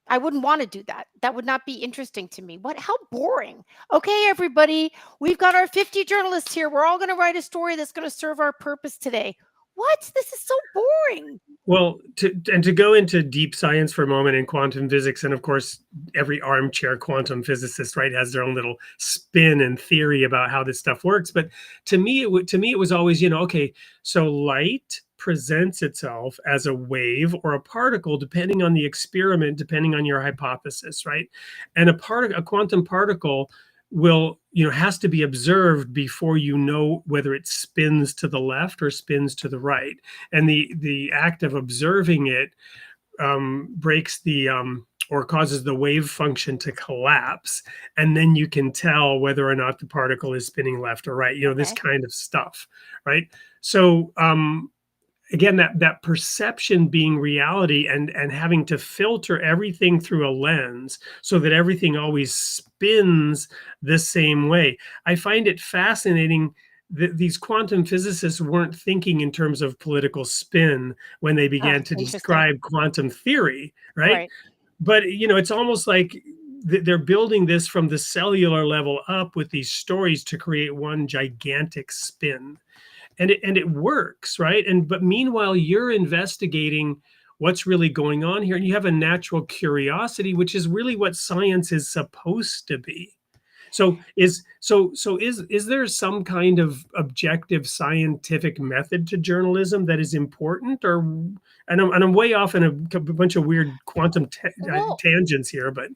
I wouldn't want to do that. That would not be interesting to me. How boring. Okay, everybody, we've got our 50 journalists here. We're all going to write a story that's going to serve our purpose today. What? This is so boring. Well, to go into deep science for a moment in quantum physics, and of course, every armchair quantum physicist, right, has their own little spin and theory about how this stuff works. But to me, it was always, okay, so light presents itself as a wave or a particle, depending on the experiment, depending on your hypothesis, right? And a quantum particle has to be observed before you know whether it spins to the left or spins to the right. And the act of observing it breaks or causes the wave function to collapse, and then you can tell whether or not the particle is spinning left or right. This Okay. kind of stuff, right? So again, that perception being reality, and having to filter everything through a lens so that everything always spins the same way. I find it fascinating that these quantum physicists weren't thinking in terms of political spin when they began to Interesting. describe quantum theory, right? Right. But it's almost like they're building this from the cellular level up with these stories to create one gigantic spin. And it works, right? But meanwhile, you're investigating what's really going on here, and you have a natural curiosity, which is really what science is supposed to be. So is there some kind of objective scientific method to journalism that is important, or and I'm way off in a bunch of weird quantum Well, tangents here, but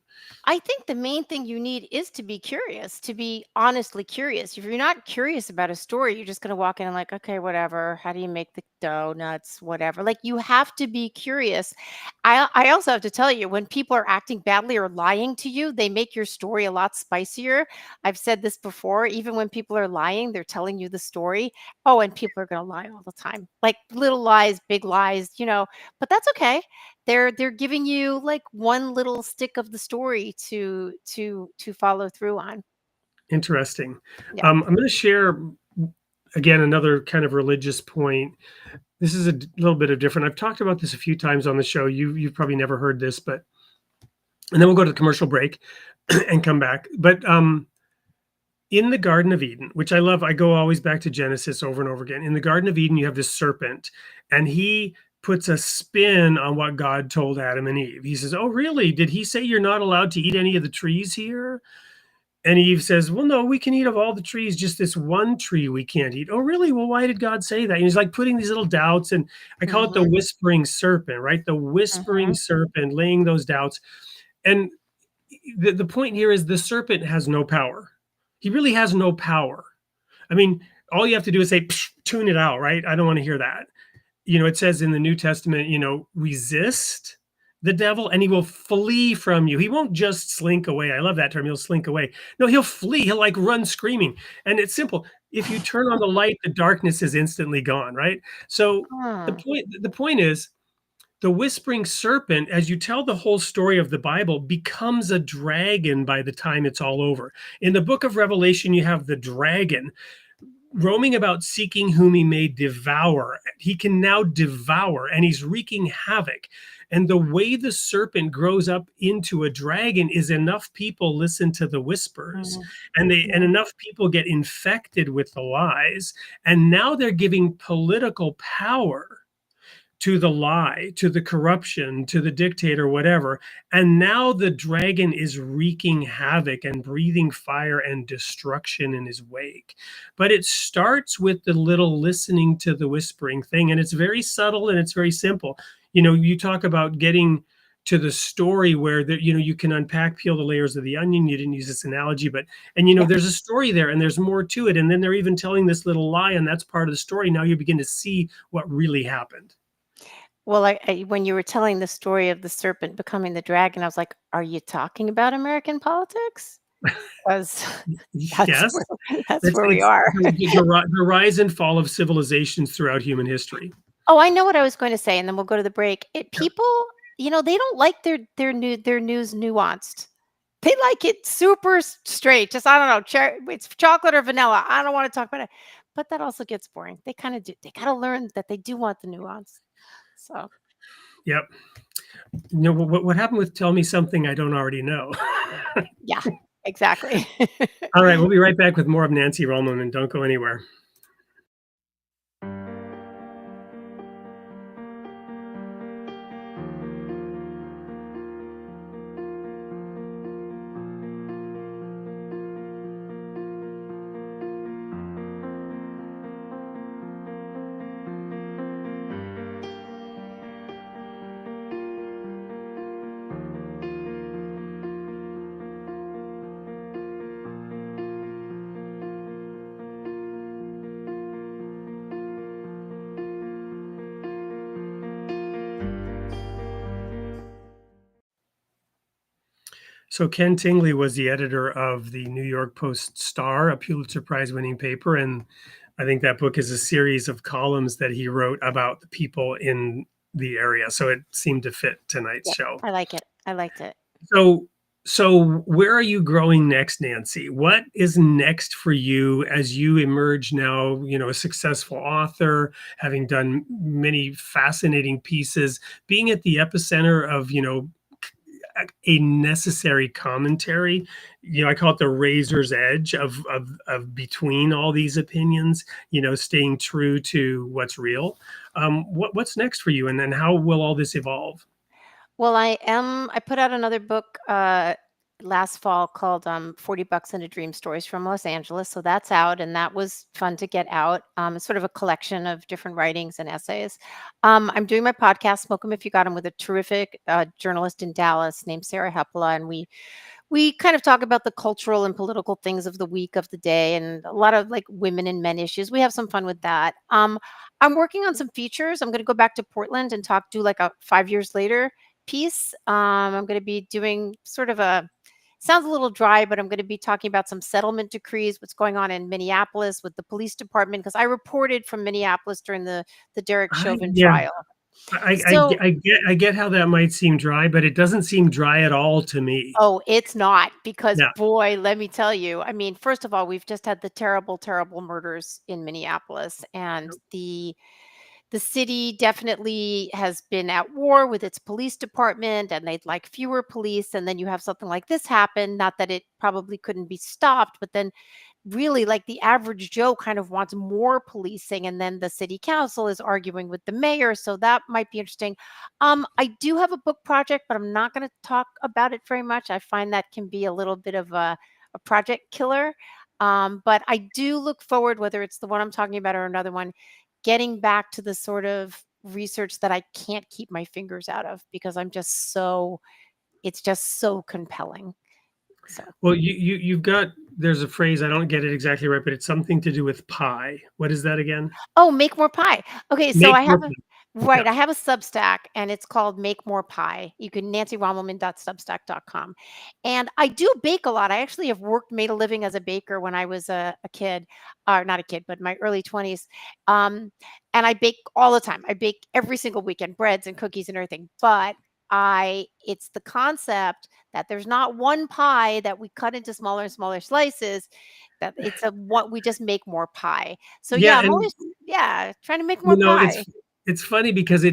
I think the main thing you need is to be curious, to be honestly curious. If you're not curious about a story, you're just going to walk in and like, okay, whatever. How do you make the donuts? Whatever. Like, you have to be curious. I also have to tell you, when people are acting badly or lying to you, they make your story a lot spicier. I've said this before. Even when people are lying, they're telling you the story. Oh, and people are going to lie all the time, like little lies, big lies, but that's okay. They're giving you like one little stick of the story to follow through on. interesting. Yeah. I'm going to share again another kind of religious point. This is a little bit of different. I've talked about this a few times on the show. You've probably never heard this, but and then we'll go to the commercial break and come back. But in the Garden of Eden, which I love, I go always back to Genesis over and over again. In the Garden of Eden, you have this serpent, and he puts a spin on what God told Adam and Eve. He says, "Oh, really? Did he say you're not allowed to eat any of the trees here?" And Eve says, well, no, we can eat of all the trees, just this one tree we can't eat. Oh, really? Well, why did God say that? And he's like putting these little doubts. And I call it the Mhm. whispering serpent, right? The whispering Mhm. serpent laying those doubts. And the point here is the serpent has no power. He really has no power. I mean, all you have to do is say, "Psh, tune it out, right? I don't want to hear that. It says in the New Testament, resist the devil and he will flee from you. He won't just slink away. I love that term. He'll slink away. No, he'll flee. He'll like run screaming. And it's simple. If you turn on the light, the darkness is instantly gone, right? So the Hmm. point is the whispering serpent, as you tell the whole story of the Bible, becomes a dragon by the time it's all over. In the book of Revelation, you have the dragon roaming about seeking whom he may devour. He can now devour and he's wreaking havoc. And the way the serpent grows up into a dragon is enough people listen to the whispers Mhm. and enough people get infected with the lies. And now they're giving political power to the lie, to the corruption, to the dictator, whatever. And now the dragon is wreaking havoc and breathing fire and destruction in his wake. But it starts with the little listening to the whispering thing. And it's very subtle and it's very simple. You talk about getting to the story where you can unpack, peel the layers of the onion. You didn't use this analogy, but Yeah. there's a story there and there's more to it. And then they're even telling this little lie, and that's part of the story. Now you begin to see what really happened. Well, when you were telling the story of the serpent becoming the dragon, I was like, "Are you talking about American politics?" Because that's Yes, where that's it's where we it's are. the rise and fall of civilizations throughout human history. Oh, I know what I was going to say, and then we'll go to the break. Yep. People, they don't like their news nuanced. They like it super straight. Just I don't know, it's chocolate or vanilla. I don't want to talk about it, but that also gets boring. They kind of do. They got to learn that they do want the nuance. So Yep. What happened with tell me something I don't already know? yeah, exactly. All right, we'll be right back with more of Nancy Rommelmann, and don't go anywhere. So Ken Tingley was the editor of the New York Post Star, a Pulitzer Prize winning paper. And I think that book is a series of columns that he wrote about the people in the area. So it seemed to fit tonight's Yep, show. I like it. I liked it. So where are you growing next, Nancy? What is next for you as you emerge now, a successful author, having done many fascinating pieces, being at the epicenter of, a necessary commentary. I call it the razor's edge of between all these opinions, staying true to what's real. What's next for you, and then how will all this evolve? Well, I put out another book last fall called 40 Bucks and a Dream Stories from Los Angeles. So that's out, and that was fun to get out. It's sort of a collection of different writings and essays. I'm doing my podcast, Smoke 'em If You Got 'em, with a terrific journalist in Dallas named Sarah Hepola, and we kind of talk about the cultural and political things of the week, of the day, and a lot of like women and men issues. We have some fun with that. I'm working on some features. I'm going to go back to Portland and do like a 5 years later piece. I'm going to be doing sort of sounds a little dry, but I'm going to be talking about some settlement decrees, what's going on in Minneapolis with the police department, because I reported from Minneapolis during the Derek Chauvin Yeah, trial. I So I get how that might seem dry, but it doesn't seem dry at all to me. oh, it's not, because Yeah. boy, let me tell you. I mean, first of all, we've just had the terrible, terrible murders in Minneapolis, and the city definitely has been at war with its police department, and they'd like fewer police. And then you have something like this happen. Not that it probably couldn't be stopped, but then really, like, the average Joe kind of wants more policing, and then the city council is arguing with the mayor, so that might be interesting. I do have a book project, but I'm not going to talk about it very much. I find that can be a little bit of a a project killer. But I do look forward, whether it's the one I'm talking about or another one, getting back to the sort of research that I can't keep my fingers out of because it's just so compelling. So, Well, you've got there's a phrase, I don't get it exactly right, but it's something to do with pie. What is that again? oh, make more pie. Okay, so Make I more have pie. Yeah. I have a Substack and it's called Make More Pie. You can nancyrommelmann.substack.com. And I do bake a lot. I actually have made a living as a baker when I was a kid, or not a kid, but my early 20s. And I bake all the time. I bake every single weekend, breads and cookies and everything. But it's the concept that there's not one pie that we cut into smaller and smaller slices, that it's a what we just make more pie. So yeah, Yeah, I'm and always trying to make more it's pie. it's funny because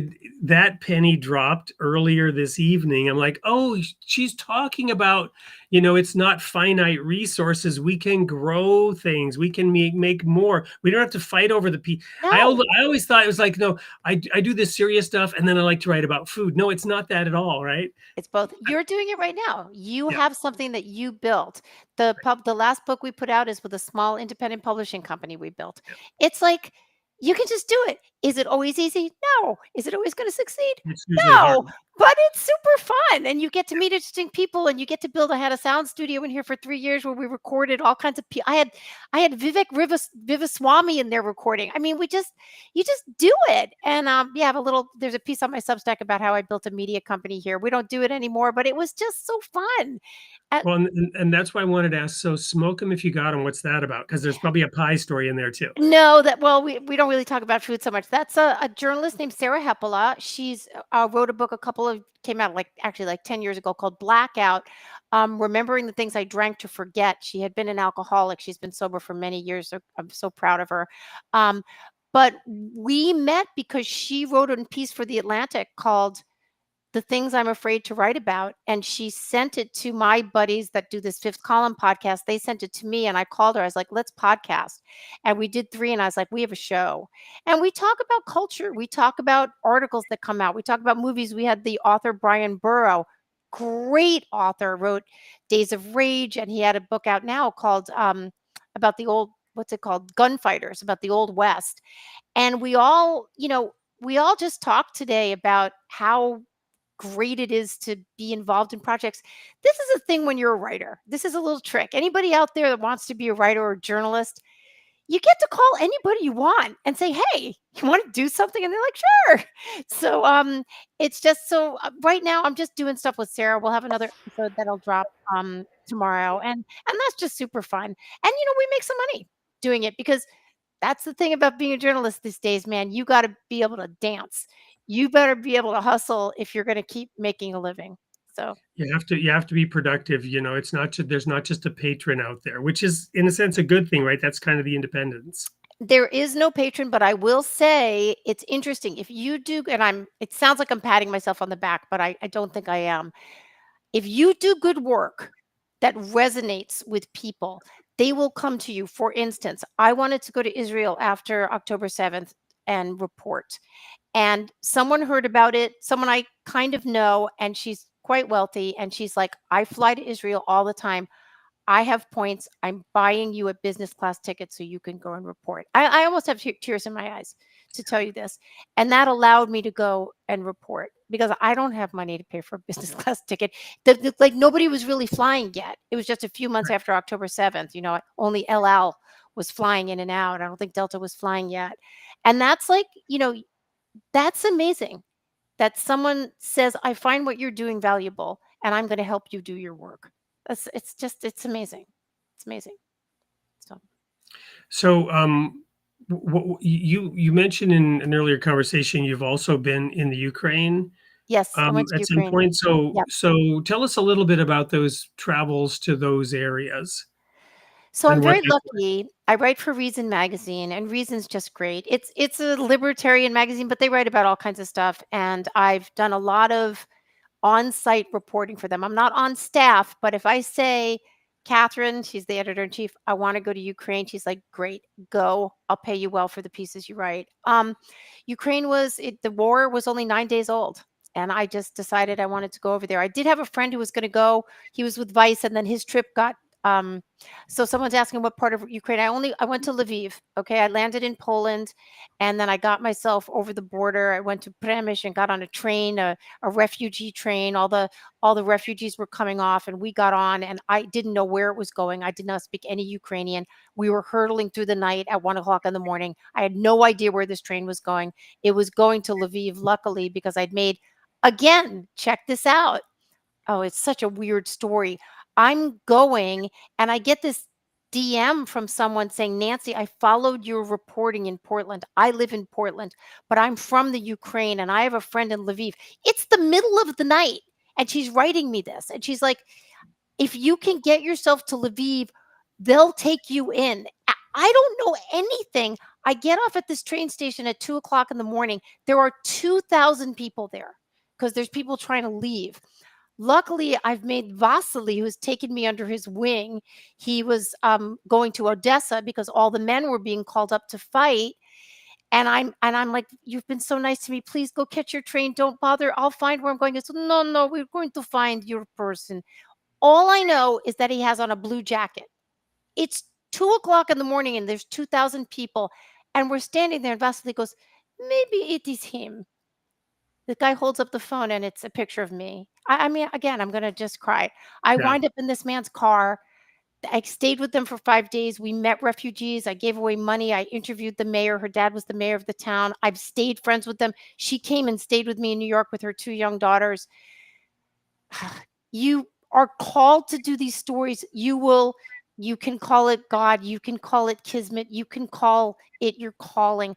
that penny dropped earlier this evening. I'm like, oh, she's talking about, it's not finite resources. We can grow things. We can make more. We don't have to fight over the I No, always thought it was like, no, I do this serious stuff and then I like to write about food. No, it's not that at all, right? it's both. You're doing it right now. You Yeah. have something that you built. The last book we put out is with a small independent publishing company we built. Yeah. It's like you can just do it. Is it always easy? No. Is it always going to succeed? It's usually hard. No. But it's super fun, and you get to meet interesting people, and you get to build. I had a sound studio in here for 3 years where we recorded all kinds of. I had Vivek Vivaswamy in there recording. I mean, you just do it, and yeah, There's a piece on my Substack about how I built a media company here. We don't do it anymore, but it was just so fun. Well, and that's why I wanted to ask. So, smoke them if you got them. What's that about? Because there's probably a pie story in there too. No, we don't really talk about food so much. That's a journalist named Sarah Hepola. She's wrote a book came out actually like 10 years ago called Blackout, remembering the things I drank to forget. She had been an alcoholic. She's been sober for many years. So I'm so proud of her. But we met because she wrote a piece for The Atlantic called The Things I'm Afraid to Write About. And she sent it to my buddies that do this Fifth Column podcast. They sent it to me and I called her. I was like, let's podcast. And we did 3. And I was like, we have a show. And we talk about culture. We talk about articles that come out. We talk about movies. We had the author Brian Burrow, great author, wrote Days of Rage. And he had a book out now called about the old, what's it called? Gunfighters, about the Old West. And we all just talked today about how great it is to be involved in projects. This is a thing when you're a writer. This is a little trick. Anybody out there that wants to be a writer or a journalist, you get to call anybody you want and say, "Hey, you want to do something?" And they're like, "Sure." So it's just right now I'm just doing stuff with Sarah. We'll have another episode that'll drop tomorrow, and that's just super fun. And we make some money doing it because that's the thing about being a journalist these days, man. You got to be able to dance. You better be able to hustle if you're going to keep making a living. So You have to be productive. It's not there's not just a patron out there, which is in a sense a good thing, right? That's kind of the independence. there is no patron, but I will say it's interesting. If you do, and it sounds like I'm patting myself on the back, but I don't think I am. If you do good work that resonates with people, they will come to you. For instance, I wanted to go to Israel after October 7th and report. And someone heard about it, someone I kind of know, and she's quite wealthy. And she's like, I fly to Israel all the time. I have points. I'm buying you a business class ticket so you can go and report. I almost have tears in my eyes to tell you this. And that allowed me to go and report because I don't have money to pay for a business class ticket. Like nobody was really flying yet. It was just a few months after October 7th. Only El Al was flying in and out. I don't think Delta was flying yet. And that's like, that's amazing that someone says, I find what you're doing valuable and I'm going to help you do your work. It's amazing. It's amazing. So, you mentioned in an earlier conversation you've also been in the Ukraine Yes, I went to at some Ukraine. point. So, Yep. so tell us a little bit about those travels to those areas So I'm and what very that's like. lucky. I write for Reason magazine, and Reason's just great. It's a libertarian magazine, but they write about all kinds of stuff. And I've done a lot of on-site reporting for them. I'm not on staff, but if I say, Catherine, she's the editor in chief, I want to go to Ukraine, she's like, great, go. I'll pay you well for the pieces you write. The war was only 9 days old. And I just decided I wanted to go over there. I did have a friend who was going to go. He was with Vice, and then his trip got So someone's asking what part of Ukraine. I went to Lviv. Okay, I landed in Poland, and then I got myself over the border. I went to Przemyśl and got on a train, a refugee train. All the refugees were coming off, and we got on. And I didn't know where it was going. I did not speak any Ukrainian. We were hurtling through the night at 1 o'clock in the morning. I had no idea where this train was going. It was going to Lviv, luckily, because I'd made, again, check this out. Oh, it's such a weird story. I'm going and I get this DM from someone saying, Nancy, I followed your reporting in Portland. I live in Portland, but I'm from the Ukraine and I have a friend in Lviv. It's the middle of the night. And she's writing me this. And she's like, if you can get yourself to Lviv, they'll take you in. I don't know anything. I get off at this train station at 2 o'clock in the morning. There are 2,000 people there because there's people trying to leave. Luckily, I've made Vasily, who's taken me under his wing. He was going to Odessa because all the men were being called up to fight. And I'm like, you've been so nice to me. Please go catch your train. Don't bother. I'll find where I'm going. He said, no, we're going to find your person. All I know is that he has on a blue jacket. It's 2 o'clock in the morning and there's 2,000 people. And we're standing there and Vasily goes, maybe it is him. The guy holds up the phone and it's a picture of me. I mean, again, I'm gonna just cry. I Yeah. wind up in this man's car. I stayed with them for 5 days. We met refugees. I gave away money. I interviewed the mayor. Her dad was the mayor of the town. I've stayed friends with them. She came and stayed with me in New York with her 2 young daughters. You are called to do these stories. You can call it God. You can call it kismet. You can call it your calling.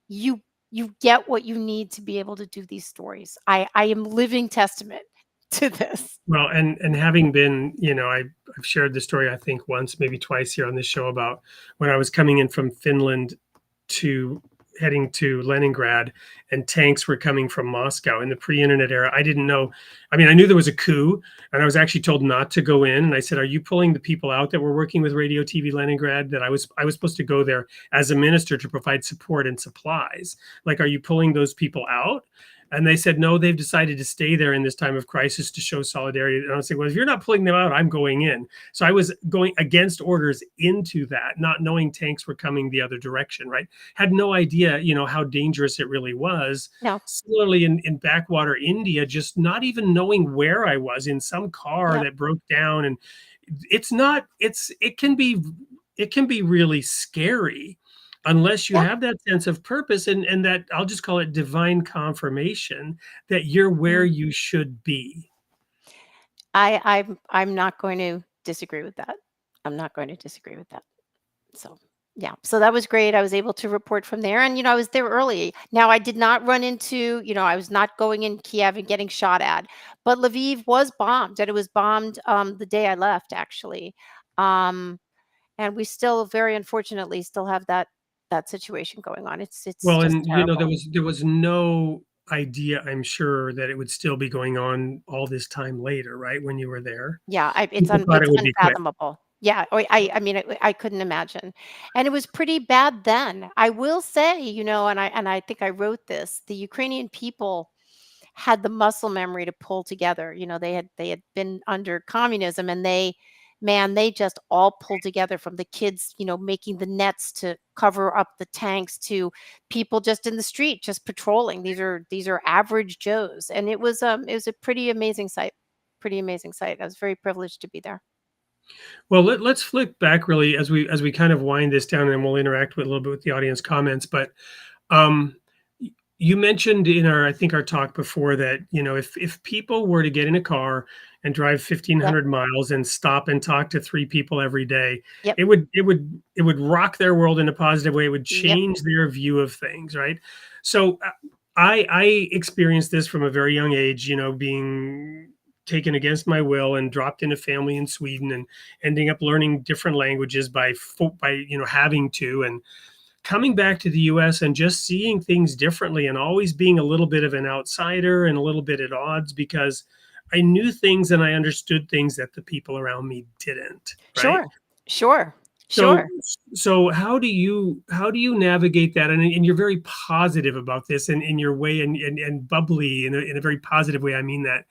You get what you need to be able to do these stories. I am living testament to this. Well, and having been, I've shared the story, I think once, maybe twice here on this show about when I was coming in from Finland to heading to Leningrad and tanks were coming from Moscow in the pre-internet era. I didn't know. I mean, I knew there was a coup and I was actually told not to go in. And I said, are you pulling the people out that were working with Radio TV Leningrad? That I was supposed to go there as a minister to provide support and supplies. Like, are you pulling those people out? And they said, no, they've decided to stay there in this time of crisis to show solidarity. And I was like, well, if you're not pulling them out, I'm going in. So I was going against orders into that, not knowing tanks were coming the other direction, right? Had no idea, how dangerous it really was. No. Similarly, in backwater India, just not even knowing where I was in some car that broke down. And it can be really scary unless you have that sense of purpose and that, I'll just call it divine confirmation that you're where you should be. I'm not going to disagree with that. I'm not going to disagree with that. So yeah, so that was great. I was able to report from there, and I was there early. Now I did not run into, I was not going in Kiev and getting shot at, but Lviv was bombed, and it was bombed the day I left, actually. And we still, very unfortunately, still have that situation going on. It's Well, just and terrible. there was no idea, I'm sure, that it would still be going on all this time later, right? When you were there, Yeah, people thought it's it would be quick. unfathomable. Yeah, I mean, I couldn't imagine, and it was pretty bad then. I will say, and I think I wrote this. The Ukrainian people had the muscle memory to pull together. They had been under communism, and they just all pulled together, from the kids, making the nets to cover up the tanks, to people just in the street, just patrolling. These are average Joes, and it was a pretty amazing sight. Pretty amazing sight. I was very privileged to be there. Well, let's flick back really as we kind of wind this down, and then we'll interact with a little bit with the audience comments. But you mentioned in I think our talk before that, if people were to get in a car and drive 1,500 miles and stop and talk to 3 people every day, Yep. it would rock their world in a positive way. It would Yep. change their view of things, right? So I experienced this from a very young age, being taken against my will and dropped in a family in Sweden and ending up learning different languages by having to, and coming back to the US and just seeing things differently and always being a little bit of an outsider and a little bit at odds because I knew things and I understood things that the people around me didn't. Right? Sure. So how do you navigate that? And you're very positive about this and in your way and bubbly in a very positive way. I mean that,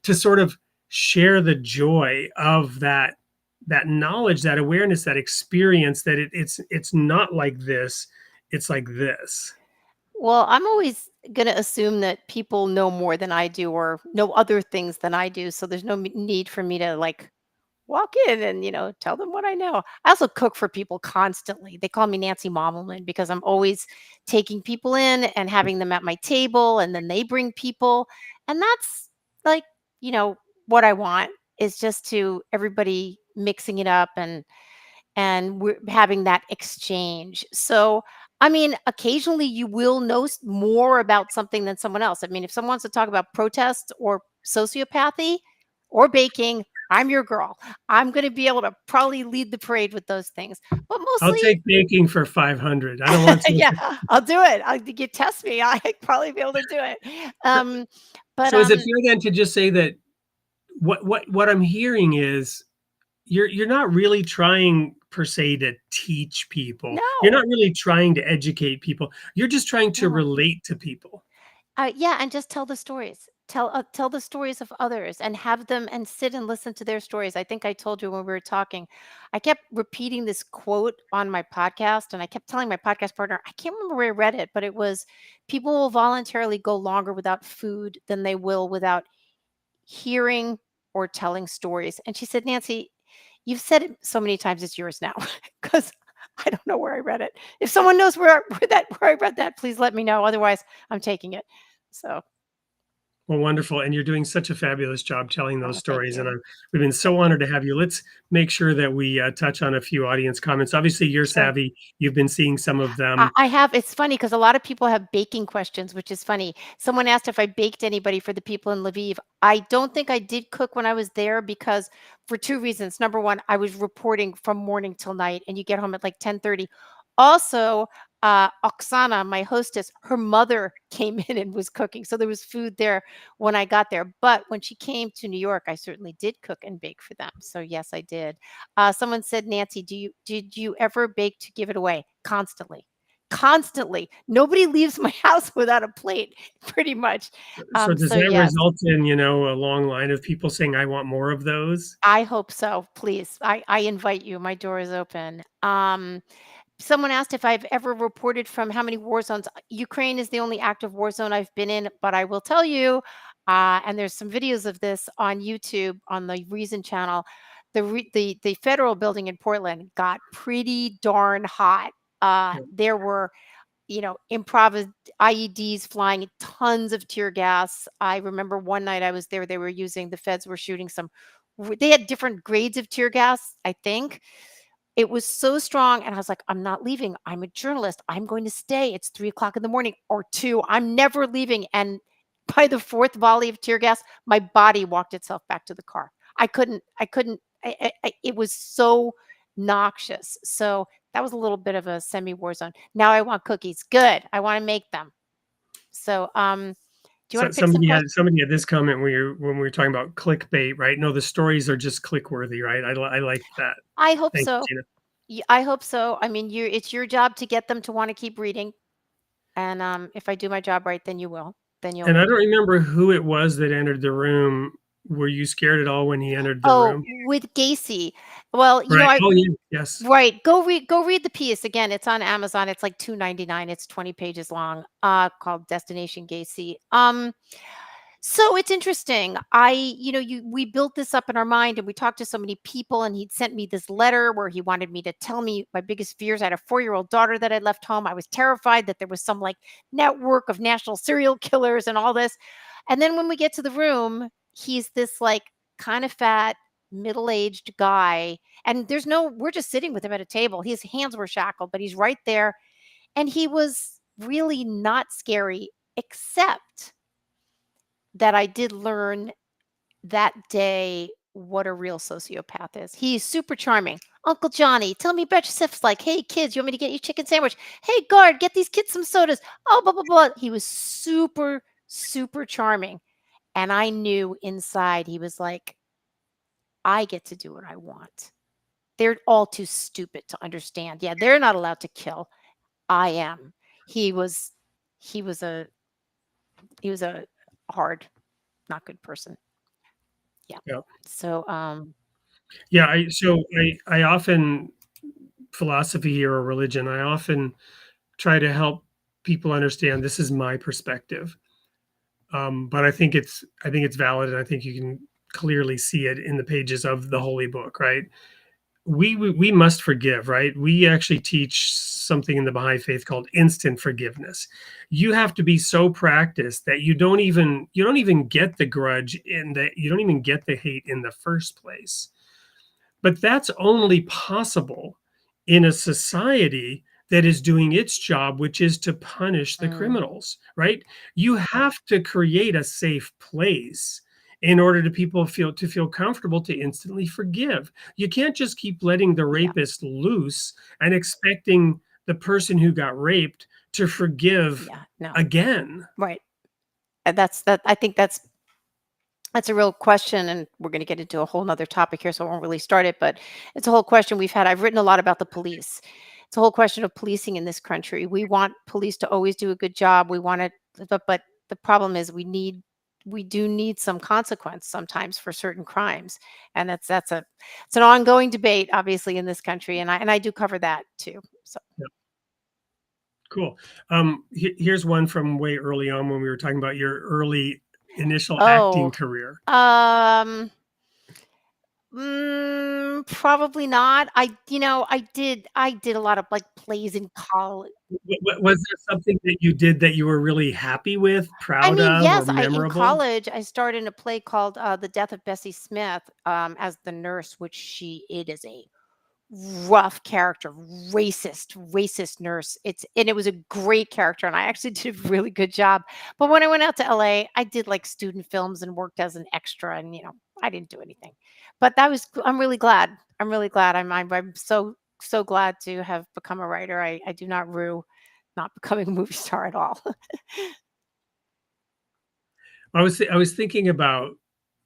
to sort of share the joy of that that knowledge, that awareness, that experience that it's not like this, it's like this. Well, I'm always going to assume that people know more than I do or know other things than I do. So there's no need for me to like walk in and, tell them what I know. I also cook for people constantly. They call me Nancy Mommelman because I'm always taking people in and having them at my table and then they bring people. And that's like, you know, what I want is just to everybody mixing it up and we're having that exchange. So, I mean, occasionally you will know more about something than someone else. I mean, if someone wants to talk about protests or sociopathy or baking, I'm your girl. I'm going to be able to probably lead the parade with those things. But I'll mostly, take baking for 500. I don't want to. yeah, I'll do it. You test me, I probably be able to do it. So, Um, but so is it fair then to just say that what I'm hearing is you're not really trying per se to teach people. You're no, not really trying to educate people. You're just trying to no. relate to people. Yeah, and just tell the stories. Tell the stories of others and have them and sit and listen to their stories. I think I told you when we were talking, I kept repeating this quote on my podcast, and I kept telling my podcast partner, I can't remember where I read it, but it was people will voluntarily go longer without food than they will without hearing or telling stories. And she said, Nancy, you've said it so many times it's yours now because I don't know where I read it. If someone knows where I read that, please let me know. Otherwise, I'm taking it. So, Well, wonderful. And you're doing such a fabulous job telling those oh, thank stories. And you. we've been so honored to have you. Let's make sure that we touch on a few audience comments. Obviously, you're Sure. savvy. You've been seeing some of I them. I have it's funny because a lot of people have baking questions, which is funny. Someone asked if I baked anybody for the people in Lviv. I don't think I did cook when I was there because for 2 reasons. Number 1, I was reporting from morning till night, and you get home at, like, 10:30. Also, Oksana, my hostess, her mother came in and was cooking, so there was food there when I got there. But when she came to New York, I certainly did cook and bake for them. So, yes, I did. Someone said, "Nancy, did you ever bake to give it away?" Constantly. Constantly. Nobody leaves my house without a plate, pretty much. So does So that yes, result in, a long line of people saying, I want more of those? I hope so. Please, I invite you. My door is open. Someone asked if I've ever reported from how many war zones. Ukraine is the only active war zone I've been in, but I will tell you, and there's some videos of this on YouTube on the Reason channel. The federal building in Portland got pretty darn hot. Yeah. There were improvised IEDs flying, tons of tear gas. I remember one night I was there, the feds were shooting they had different grades of tear gas, I think. It was so strong. And I was like, I'm not leaving. I'm a journalist. I'm going to stay. It's 3 o'clock in the morning or two. I'm never leaving. And by the fourth volley of tear gas, my body walked itself back to the car. It was so noxious. So that was a little bit of a semi-war zone. Now I want cookies. Good. I want to make them. So, do you So want to pick some questions? somebody had this comment when we were talking about clickbait, right? No, the stories are just click worthy, right? I like that. I hope Thank so. you, Gina. I hope so. I mean, it's your job to get them to want to keep reading. And if I do my job right, then you will. Then you'll. And I don't remember who it was that entered the room. Were you scared at all when he entered the Oh, room? with Gacy. Well, Right. Oh, yeah. Yes. right. Go read the piece again. It's on Amazon. It's like 2.99. It's 20 pages long. Called Destination Gacy. So it's interesting. We built this up in our mind and we talked to so many people, and he'd sent me this letter where he wanted me to tell me my biggest fears. I had a 4-year-old daughter that I left home. I was terrified that there was some like network of national serial killers and all this. And then when we get to the room, he's this like kind of fat, middle-aged guy. And we're just sitting with him at a table. His hands were shackled, but he's right there. And he was really not scary, except that I did learn that day what a real sociopath is. He's super charming. Uncle Johnny, tell me about yourself. Like, hey, kids, you want me to get you chicken sandwich? Hey, guard, get these kids some sodas. Oh, blah, blah, blah. He was super, super charming. And I knew inside he was like, I get to do what I want. They're all too stupid to understand. Yeah, they're not allowed to kill. I am. He was he was a he was a hard, not good person. Yeah. Yeah. So, Yeah, I often philosophy or religion, I often try to help people understand this is my perspective. But I think it's valid, and I think you can clearly see it in the pages of the holy book, right? We must forgive, right? We actually teach something in the Baha'i faith called instant forgiveness. You have to be so practiced that you don't even get the grudge in that you don't even get the hate in the first place. But that's only possible in a society that is doing its job, which is to punish the Mm, criminals, right? You have to create a safe place in order to feel comfortable to instantly forgive. You can't just keep letting the yeah, rapist loose and expecting the person who got raped to forgive yeah, no, again. right. And that I think that's a real question, and we're going to get into a whole nother topic here, so I won't really start it, but it's a whole question we've had. I've written a lot about the police. It's a whole question of policing in this country. We want police to always do a good job. We want it, but the problem is we do need some consequence sometimes for certain crimes, and it's an ongoing debate, obviously, in this country, and I do cover that too. So, Cool. Here's one from way early on when we were talking about your early initial acting oh, career. um, probably not. I did a lot of, like, plays in college. Was there something that you did that you were really happy with, I proud mean, of, or yes, I in memorable? college, I starred in a play called, The Death of Bessie Smith, as the nurse, which it is a rough character, racist nurse. It was a great character, and I actually did a really good job. But when I went out to LA, I did, like, student films and worked as an extra, and I didn't do anything. But I'm really glad. I'm really glad. I'm so glad to have become a writer. I do not rue not becoming a movie star at all. I was thinking about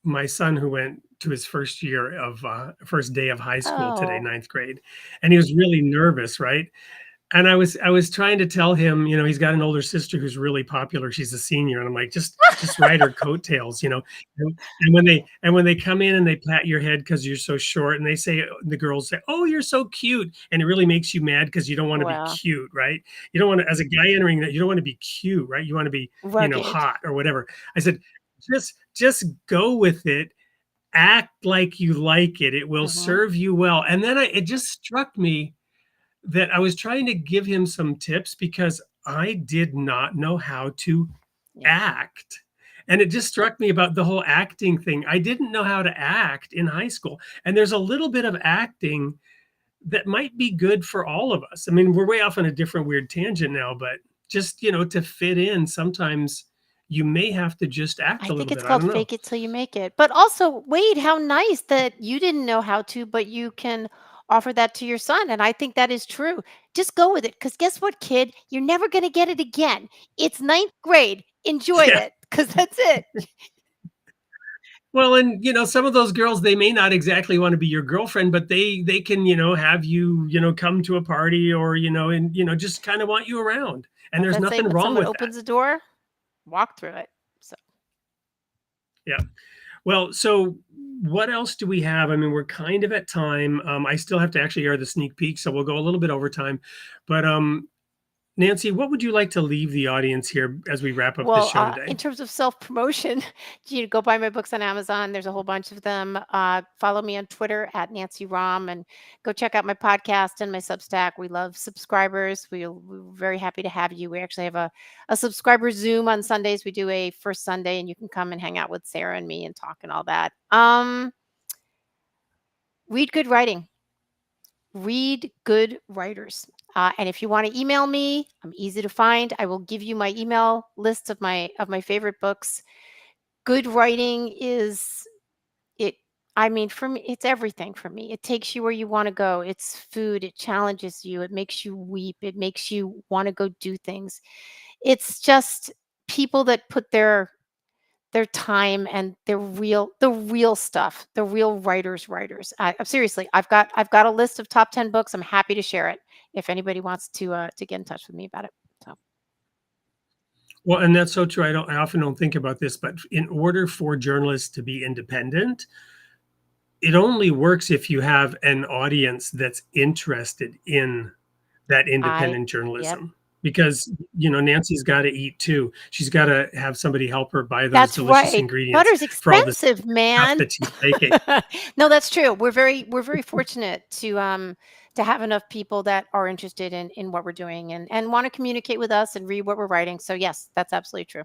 my son who went to his first day of high school today, Oh, ninth grade, and he was really nervous, right? And I was trying to tell him, he's got an older sister who's really popular. She's a senior, and I'm like, just ride her coattails, you know. And when they come in and they pat your head because you're so short, and the girls say, "Oh, you're so cute," and it really makes you mad because you don't want to be well, cute, right? You don't want to, as a guy entering that, you don't want to be cute, right? You want to be, rugged. hot or whatever. I said, just go with it. Act like you like it. It will Mhm. serve you well. And then it just struck me that I was trying to give him some tips because I did not know how to Yeah. act. And it just struck me about the whole acting thing. I didn't know how to act in high school. And there's a little bit of acting that might be good for all of us. I mean, we're way off on a different weird tangent now, but just, to fit in, sometimes you may have to just act I a think little it's bit. I called don't know. fake it till you make it. But also, wait, how nice that you didn't know how to, but you can offer that to your son. And I think that is true. Just go with it. Because guess what, kid? You're never going to get it again. It's ninth grade. Enjoy Yeah. it. Because that's it. Well, and some of those girls, they may not exactly want to be your girlfriend, but they can, have you, come to a party or, and just kind of want you around. And As there's I say, nothing when wrong someone with that. opens the door, walk through it. So, Yeah. Well, so what else do we have? I mean, we're kind of at time. I still have to actually air the sneak peek, so we'll go a little bit over time. But Nancy, what would you like to leave the audience here as we wrap up this well, show in today? terms of self promotion, go buy my books on Amazon. There's a whole bunch of them. Follow me on Twitter at Nancy Rom, and go check out my podcast and my Substack. We love subscribers. We're very happy to have you. We actually have a subscriber Zoom on Sundays. We do a first Sunday, and you can come and hang out with Sarah and me and talk and all that. Read good writing. Read good writers. And if you want to email me, I'm easy to find. I will give you my email list of my favorite books. Good writing is it. I mean, for me, it's everything for me. It takes you where you want to go. It's food. It challenges you. It makes you weep. It makes you want to go do things. It's just people that put their time and the real stuff, the real writers. Seriously, I've got a list of top 10 books. I'm happy to share it if anybody wants to get in touch with me about it. So, Well, and that's so true. I often don't think about this, but in order for journalists to be independent, it only works if you have an audience that's interested in that independent Yep. journalism. Because, Nancy's got to eat too. She's got to have somebody help her buy those That's delicious right. ingredients Butter's for all this expensive, stuff man. that she's baking. No, that's true. We're very fortunate to have enough people that are interested in what we're doing and want to communicate with us and read what we're writing. So yes, that's absolutely true.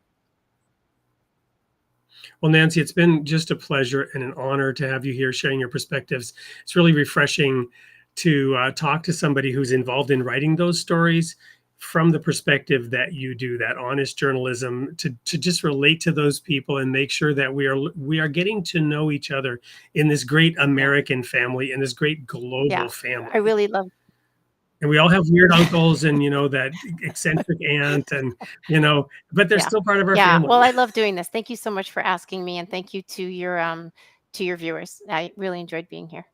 Well, Nancy, it's been just a pleasure and an honor to have you here sharing your perspectives. It's really refreshing to talk to somebody who's involved in writing those stories from the perspective that you do, that honest journalism, to just relate to those people and make sure that we are getting to know each other in this great Yeah. American family and this great global Yeah. family. I really love And we all have weird uncles and, that eccentric aunt and, but they're Yeah. still part of our Yeah. Well, family. I love doing this. Thank you so much for asking me, and thank you to your viewers. I really enjoyed being here.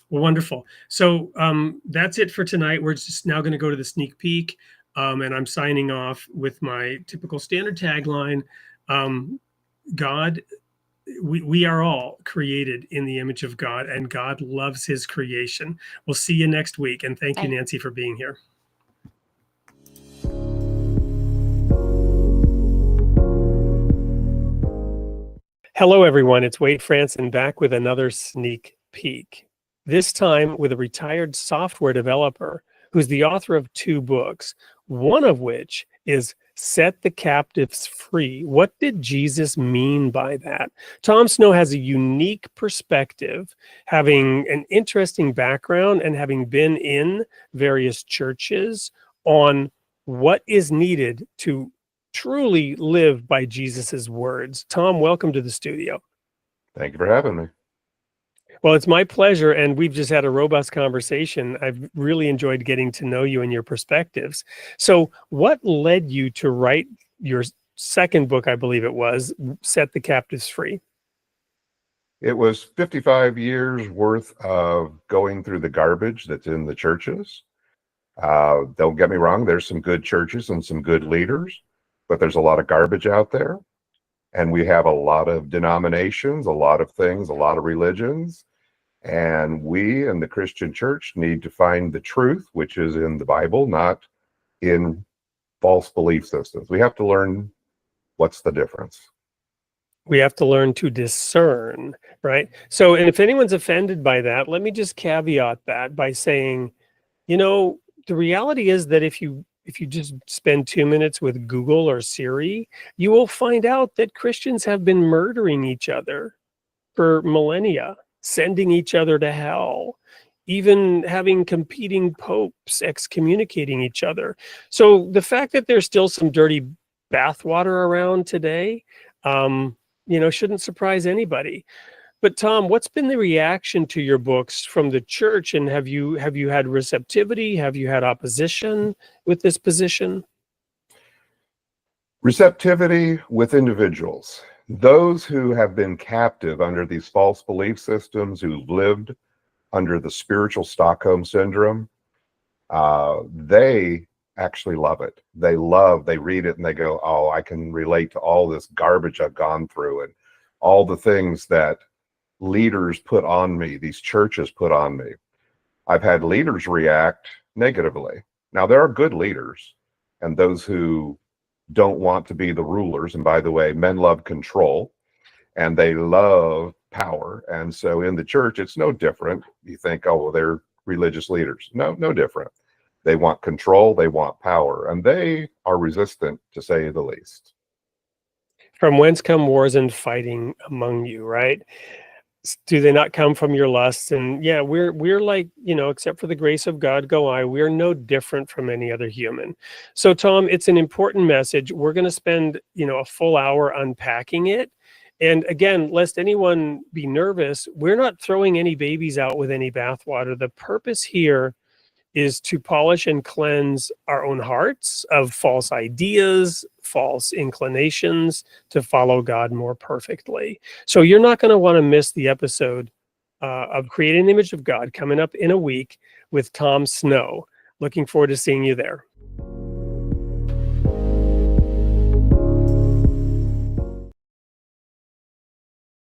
Well, wonderful. So that's it for tonight. We're just now going to go to the sneak peek. And I'm signing off with my typical standard tagline. God, we are all created in the image of God, and God loves his creation. We'll see you next week. And thank you, Bye. Nancy, for being here. Hello, everyone. It's Wade Franson back with another sneak peek. This time with a retired software developer who's the author of 2 books, one of which is Set the Captives Free. What did Jesus mean by that? Tom Snow has a unique perspective, having an interesting background and having been in various churches, on what is needed to truly live by Jesus's words. Tom, welcome to the studio. Thank you for having me. Well, it's my pleasure, and we've just had a robust conversation. I've really enjoyed getting to know you and your perspectives. So what led you to write your second book, I believe it was, Set the Captives Free? It was 55 years worth of going through the garbage that's in the churches. Don't get me wrong, there's some good churches and some good leaders, but there's a lot of garbage out there. And we have a lot of denominations, a lot of things, a lot of religions. And we in the Christian church need to find the truth, which is in the Bible, not in false belief systems. We have to learn what's the difference. We have to learn to discern, right? So, and if anyone's offended by that, let me just caveat that by saying, the reality is that if you just spend 2 minutes with Google or Siri, you will find out that Christians have been murdering each other for millennia, sending each other to hell, even having competing popes excommunicating each other. So the fact that there's still some dirty bathwater around today, shouldn't surprise anybody. But Tom, what's been the reaction to your books from the church, and have you had receptivity? Have you had opposition with this position? Receptivity with individuals, those who have been captive under these false belief systems, who've lived under the spiritual Stockholm syndrome. They actually love it. They read it and they go, oh, I can relate to all this garbage I've gone through and all the things that leaders put on me, these churches put on me. I've had leaders react negatively. Now, there are good leaders and those who don't want to be the rulers. And by the way, men love control and they love power. And so in the church, it's no different. You think, oh, well, they're religious leaders. No different. They want control, they want power, and they are resistant, to say the least. From whence come wars and fighting among you, right? Do they not come from your lusts? And yeah, we're like, except for the grace of God go I, we're no different from any other human. So Tom, it's an important message. We're going to spend, a full hour unpacking it. And again, lest anyone be nervous, we're not throwing any babies out with any bathwater. The purpose here is to polish and cleanse our own hearts of false ideas, false inclinations, to follow God more perfectly. So you're not going to want to miss the episode of Creating the Image of God coming up in a week with Tom Snow. Looking forward to seeing you there.